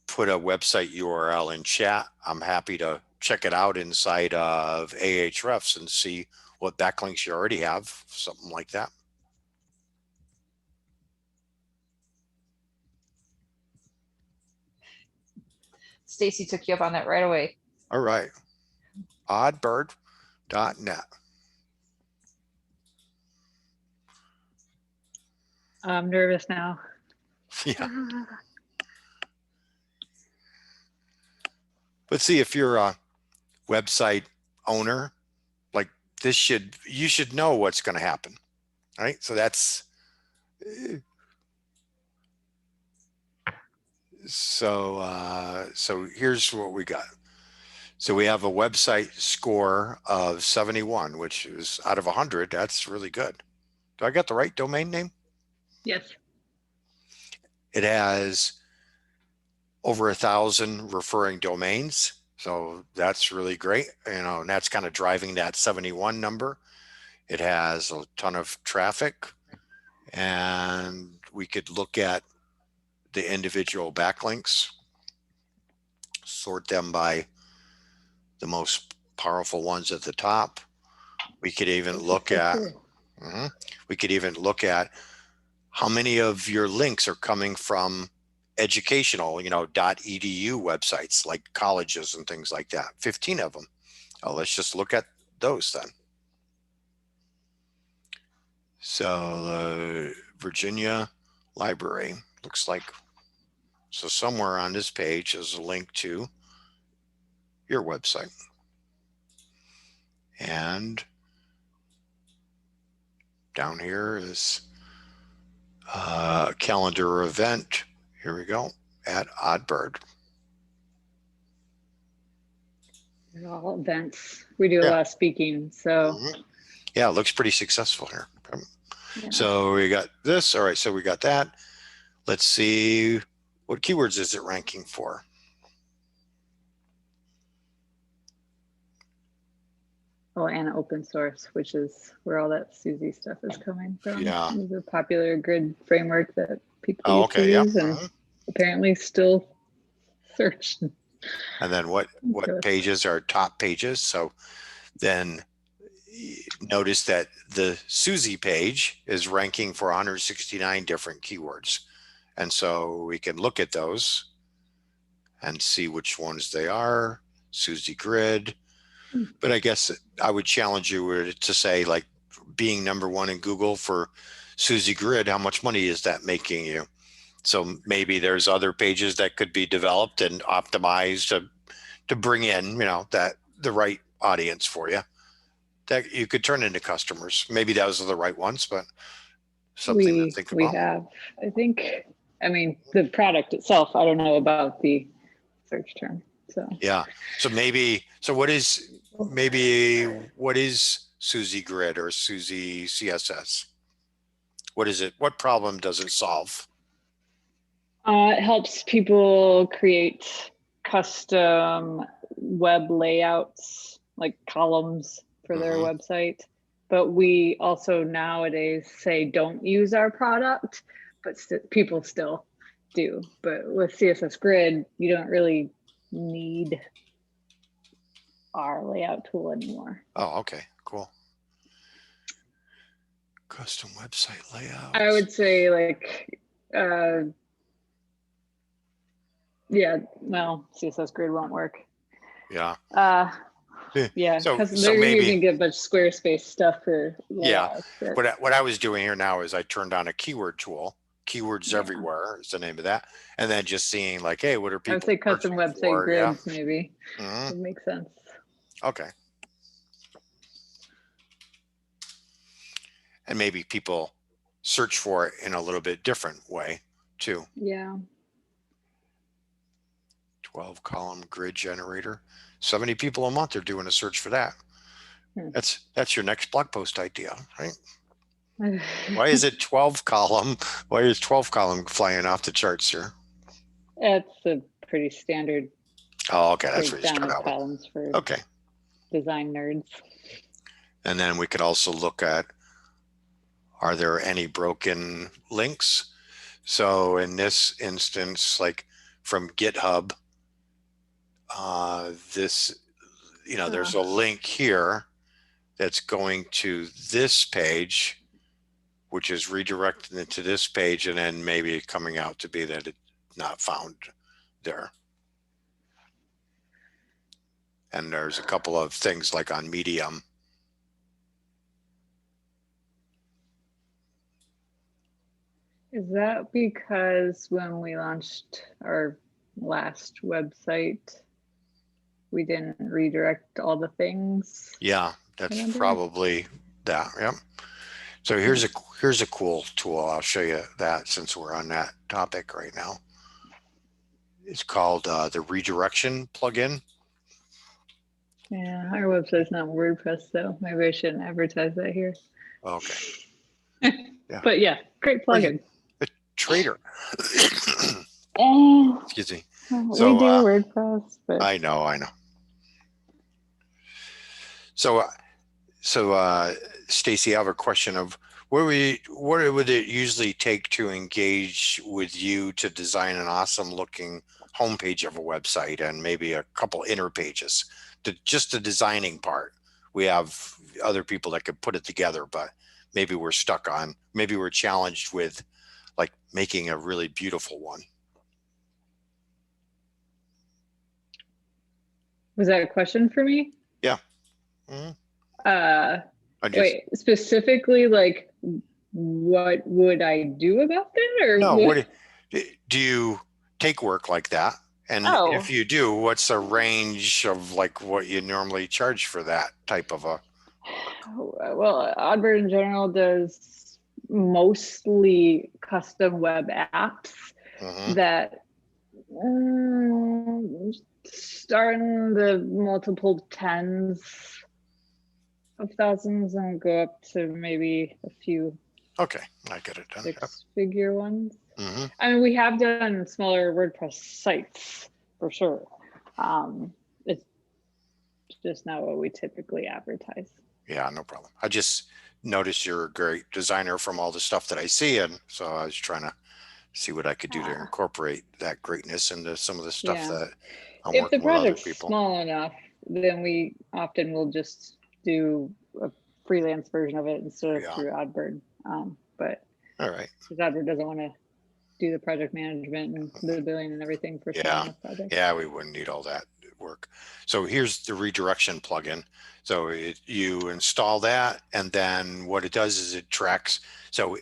put a website URL in chat, I'm happy to check it out inside of Ahrefs and see what backlinks you already have, something like that. Stacy took you up on that right away. All right. Oddbird.net. I'm nervous now. Yeah. But see, if you're a website owner, like this, you should know what's going to happen, right? So that's so here's what we got. So we have a website score of 71, which is out of 100. That's really good. Do I got the right domain name? Yes. It has over 1,000 referring domains. So that's really great, and that's kind of driving that 71 number. It has a ton of traffic, and we could look at the individual backlinks, sort them by the most powerful ones at the top. We could even look at, we could even look at how many of your links are coming from educational, .edu websites like colleges and things like that. 15 of them. Oh, let's just look at those then. So Virginia Library looks like, so somewhere on this page is a link to your website. And down here is a calendar event. Here we go, at Oddbird. They're all events. We do a lot of speaking, so. Yeah, it looks pretty successful here. Yeah. So we got this. All right, so we got that. Let's see, what keywords is it ranking for? Oh, and open source, which is where all that Suzy stuff is coming from. Yeah. It's a popular grid framework that people used to yeah. use and apparently still search. And then what pages are top pages? So then notice that the Suzy page is ranking for 169 different keywords. And so we can look at those and see which ones they are. Suzy Grid. But I guess I would challenge you to say, like, being #1 in Google for Suzy Grid, how much money is that making you? So maybe there's other pages that could be developed and optimized to bring in, that the right audience for you that you could turn into customers. Maybe those are the right ones, but something to think about. We have, I think, the product itself, I don't know about the search term. So yeah. So what is Suzy Grid or Suzy CSS? What is it? What problem does it solve? It helps people create custom web layouts, like columns for their website. But we also nowadays say don't use our product, but people still do. But with CSS Grid, you don't really need our layout tool anymore. Oh, okay, cool. Custom website layout. I would say CSS Grid won't work. Yeah. Yeah, so they're maybe using a bunch of Squarespace stuff for layouts. Yeah. What I was doing here now is I turned on a keyword tool. Keywords everywhere is the name of that, and then just seeing like, hey, what are people? I would say custom website grids maybe would make sense. Okay. And maybe people search for it in a little bit different way too. Yeah. 12-column grid generator. 70 people a month are doing a search for that. That's your next blog post idea, right? Why is it 12 column? Why is 12 column flying off the charts here? It's a pretty standard Oh, okay. That's where you breakdown start of out with. columns for Okay. design nerds. And then we could also look at, are there any broken links? So in this instance, like from GitHub, this, there's a link here that's going to this page, which is redirecting it to this page, and then maybe coming out to be that it's not found there. And there's a couple of things like on Medium. Is that because when we launched our last website, we didn't redirect all the things? Yeah, that's probably that. Yep. So here's a cool tool. I'll show you that since we're on that topic right now. It's called the redirection plugin. Yeah, our website's not WordPress, so maybe I shouldn't advertise that here. Okay. Yeah. But yeah, great plugin. A trader. Excuse me. So, we do WordPress, but I know. So Stacy, I have a question of what would it usually take to engage with you to design an awesome looking homepage of a website and maybe a couple inner pages? Just the designing part. We have other people that could put it together, but maybe we're challenged with like making a really beautiful one. Was that a question for me? Yeah. Mm-hmm. Wait, specifically, like, what would I do about that? Or no, what do you take work like that? And if you do, what's a range of like what you normally charge for that type of a? Well, Oddbird in general does mostly custom web apps that start in the multiple tens of thousands and go up to maybe a few. Okay, I get it. Six-figure ones. I mean, we have done smaller WordPress sites for sure. It's just not what we typically advertise. Yeah, no problem. I just noticed you're a great designer from all the stuff that I see, and so I was trying to see what I could do to incorporate that greatness into some of the stuff that I'm working with other people. If the project's small enough, then we often will just do a freelance version of it instead of through Oddbird. But all right, because Oddbird doesn't want to do the project management and the billing and everything for small projects. Yeah, we wouldn't need all that work. So here's the redirection plugin. So you install that, and then what it does is it tracks. So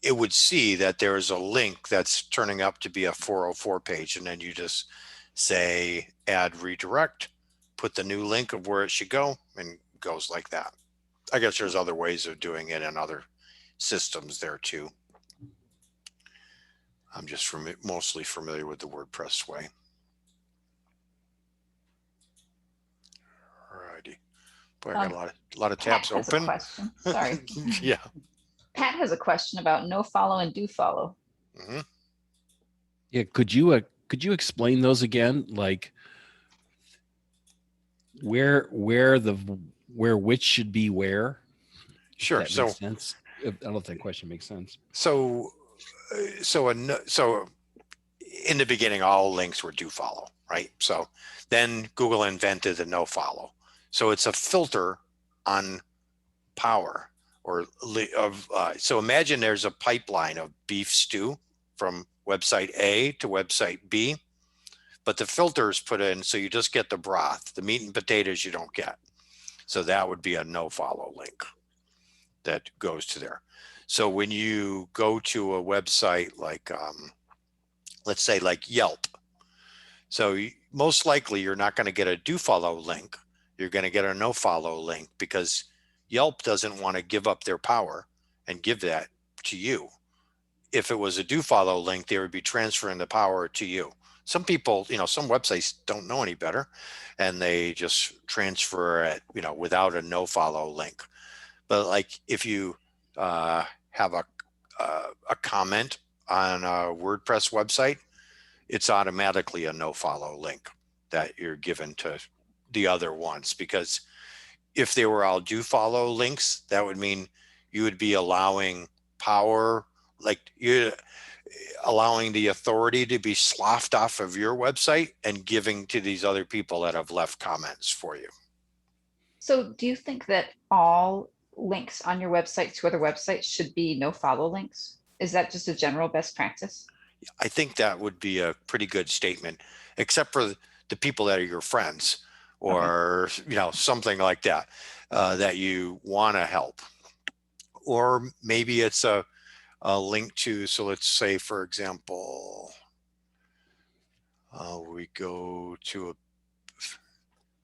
it would see that there is a link that's turning up to be a 404 page, and then you just say add redirect, put the new link of where it should go, and it goes like that. I guess there's other ways of doing it in other systems there too. I'm just mostly familiar with the WordPress way. Alrighty. Boy, I got a lot of tabs Pat has open. A question. Sorry. Yeah. Pat has a question about no follow and do follow. Yeah, could you explain those again? Like where which should be where? Sure. That makes sense. I don't know if that question makes sense. So in the beginning, all links were do follow, right? So then Google invented the no follow. So it's a filter on power so imagine there's a pipeline of beef stew from website A to website B, but the filter is put in so you just get the broth. The meat and potatoes you don't get. So that would be a no follow link that goes to there. So when you go to a website like, let's say like Yelp, so most likely you're not going to get a do follow link. You're going to get a no follow link because Yelp doesn't want to give up their power and give that to you. If it was a do follow link, they would be transferring the power to you. Some people, some websites don't know any better and they just transfer it, without a no follow link. But like if you have a comment on a WordPress website, it's automatically a no follow link that you're given to the other ones. Because if they were all do follow links, that would mean you would be allowing power, like you allowing the authority to be sloughed off of your website and giving to these other people that have left comments for you. So do you think that all links on your website to other websites should be no follow links? Is that just a general best practice? I think that would be a pretty good statement, except for the people that are your friends or, you know, something like that, that you want to help. Or maybe it's a link to, so let's say, for example, we go to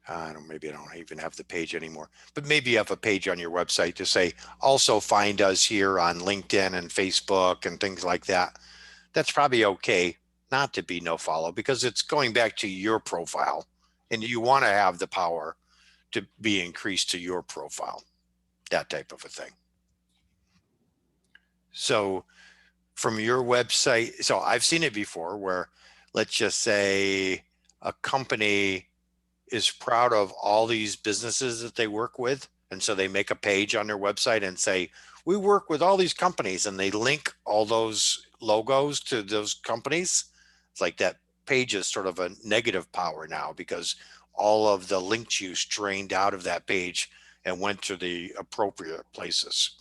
I don't, maybe I don't even have the page anymore, but maybe you have a page on your website to say, also find us here on LinkedIn and Facebook and things like that. That's probably okay not to be no follow, because it's going back to your profile and you want to have the power to be increased to your profile, that type of a thing. So from your website, so I've seen it before where, let's just say a company is proud of all these businesses that they work with. And so they make a page on their website and say, we work with all these companies, and they link all those logos to those companies. It's like that page is sort of a negative power now, because all of the link juice drained out of that page and went to the appropriate places.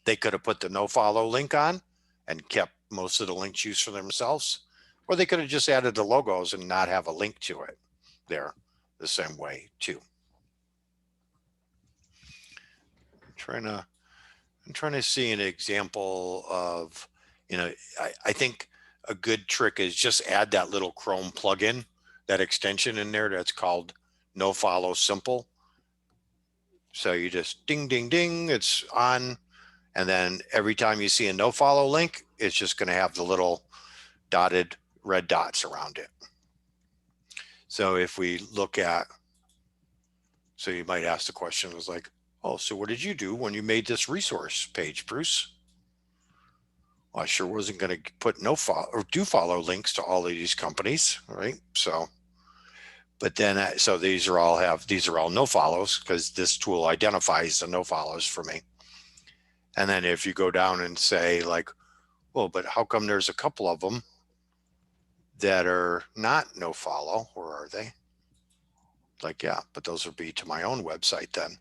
They could have put the no follow link on and kept most of the link juice for themselves, or they could have just added the logos and not have a link to it there the same way too. I'm trying to see an example of, you know, I think a good trick is just add that little Chrome plugin, that extension in there that's called no follow simple. So you just ding, ding, ding, it's on. And then every time you see a no follow link, it's just going to have the little dotted red dots around it. So if we look at, so you might ask the question, was like, oh, so what did you do when you made this resource page, Bruce? Well, I sure wasn't going to put no follow or do follow links to all of these companies, right? So, but then, so these are all no follows, because this tool identifies the no follows for me. And then if you go down and say like, well, but how come there's a couple of them that are not no follow? Where are they? Like, yeah, but those would be to my own website then.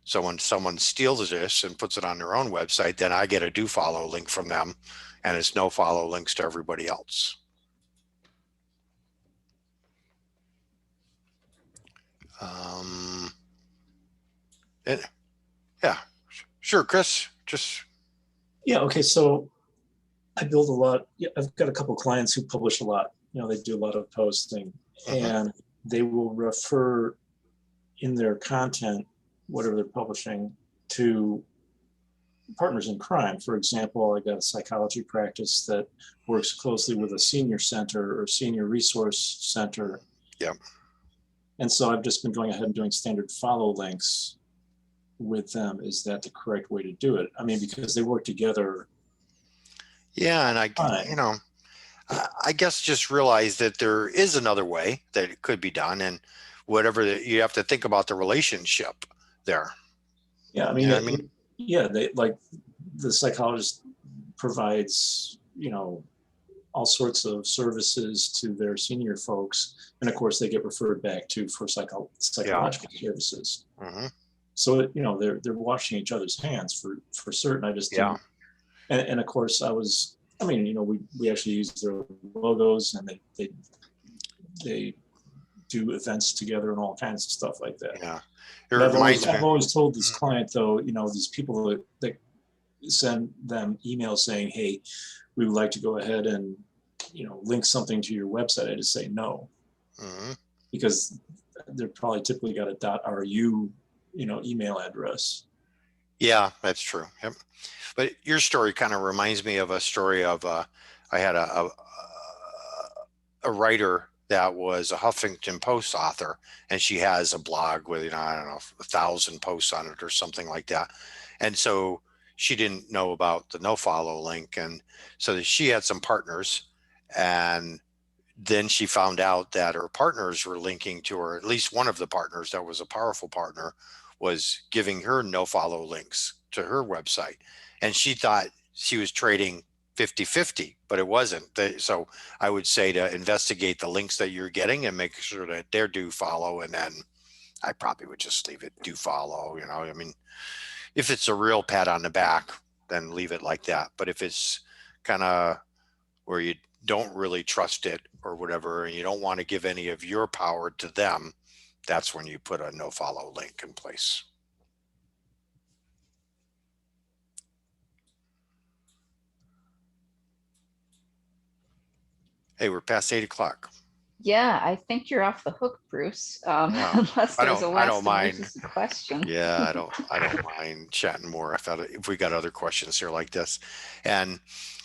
So when someone steals this and puts it on their own website, then I get a do follow link from them, and it's no follow links to everybody else. Yeah, sure, Chris, just. Yeah, okay, so I build a lot. Yeah, I've got a couple of clients who publish a lot. You know, they do a lot of posting, and they will refer in their content, whatever they're publishing, to partners in crime. For example, I got a psychology practice that works closely with a senior center or senior resource center. Yeah. And so I've just been going ahead and doing standard follow links with them. Is that the correct way to do it? I mean, because they work together. Yeah, and you know, I guess just realize that there is another way that it could be done, and whatever you have to think about the relationship there. Yeah, I mean, yeah, they like the psychologist provides, you know, all sorts of services to their senior folks, and of course they get referred back to for psychological services. So you know they're washing each other's hands for certain. I just didn't. And of course I mean, you know, we actually use their logos, and they do events together and all kinds of stuff like that. Yeah. I've always told this client, though, you know, these people that send them emails saying, hey, we would like to go ahead and, you know, link something to your website. I just say no, because they're probably typically got a .ru, you know, email address. Yeah, that's true. Yep. But your story kind of reminds me of a story of I had a writer that was a Huffington Post author, and she has a blog with, you know, I don't know, 1,000 posts on it or something like that. And so she didn't know about the no follow link. And so she had some partners, and then she found out that her partners were linking to her. At least one of the partners that was a powerful partner was giving her no follow links to her website. And she thought she was trading 50-50, but it wasn't. So I would say to investigate the links that you're getting and make sure that they're do follow. And then I probably would just leave it do follow. You know, I mean, if it's a real pat on the back, then leave it like that. But if it's kind of where you don't really trust it or whatever, and you don't want to give any of your power to them, that's when you put a no follow link in place. Hey, we're past 8 o'clock. Yeah, I think you're off the hook, Bruce. Yeah. Unless there's a I don't last mind. emergency question. Yeah, I don't mind chatting more if we got other questions here like this. And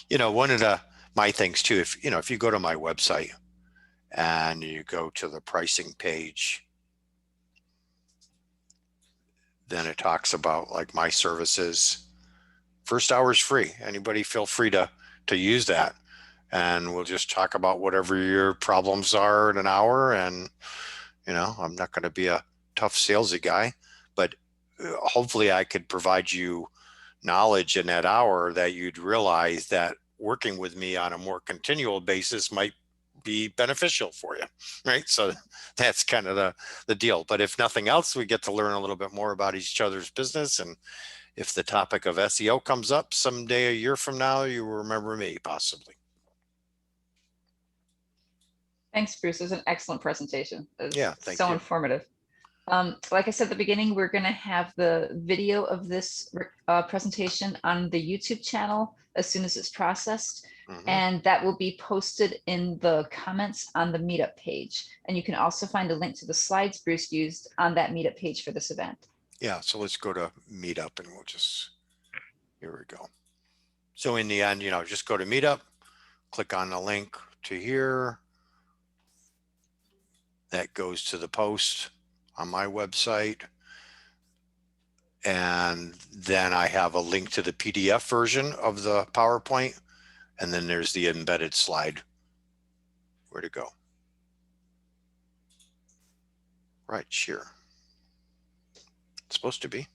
you know, one of my things too, if you go to my website and you go to the pricing page, then it talks about like my services. First hour is free. Anybody feel free to use that. And we'll just talk about whatever your problems are in an hour. And, I'm not going to be a tough salesy guy, but hopefully I could provide you knowledge in that hour that you'd realize that working with me on a more continual basis might be beneficial for you, right? So that's kind of the deal. But if nothing else, we get to learn a little bit more about each other's business. And if the topic of SEO comes up someday a year from now, you will remember me possibly. Thanks, Bruce. It was an excellent presentation. Yeah, thank you. So you. Informative. Like I said at the beginning, we're going to have the video of this presentation on the YouTube channel as soon as it's processed. Mm-hmm. And that will be posted in the comments on the meetup page. And you can also find a link to the slides Bruce used on that meetup page for this event. Yeah, so let's go to meetup and we'll just, here we go. So in the end, just go to meetup, click on the link to here. That goes to the post on my website. And then I have a link to the PDF version of the PowerPoint. And then there's the embedded slide. Where to go? Right, share. It's supposed to be.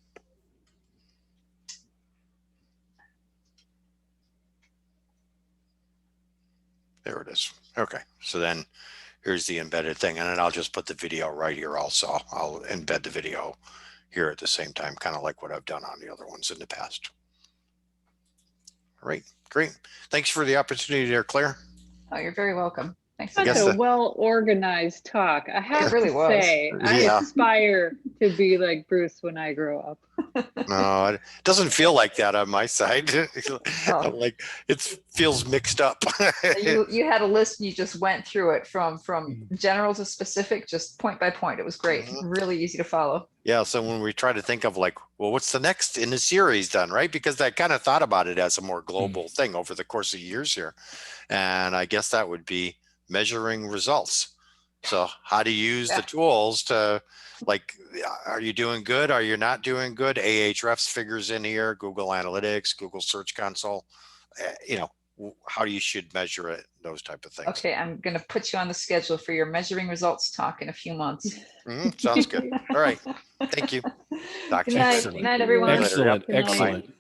There it is. Okay, so then here's the embedded thing, and then I'll just put the video right here also. I'll embed the video here at the same time, kind of like what I've done on the other ones in the past. All right, great. Thanks for the opportunity there, Claire. Oh, you're very welcome. Thanks. That's a well-organized talk. I have really to say, I aspire to be like Bruce when I grow up. No, it doesn't feel like that on my side. Oh. Like it feels mixed up. you had a list and you just went through it from general to specific, just point by point. It was great. Mm-hmm. Really easy to follow. Yeah. So when we try to think of like, well, what's the next in the series then, right? Because I kind of thought about it as a more global thing over the course of years here. And I guess that would be measuring results. So how to use the tools to, like, are you doing good? Are you not doing good? Ahrefs figures in here, Google Analytics, Google Search Console, how you should measure it, those type of things. Okay, I'm going to put you on the schedule for your measuring results talk in a few months. Sounds good. All right. Thank you. Good night. Good night, everyone. Excellent. Excellent.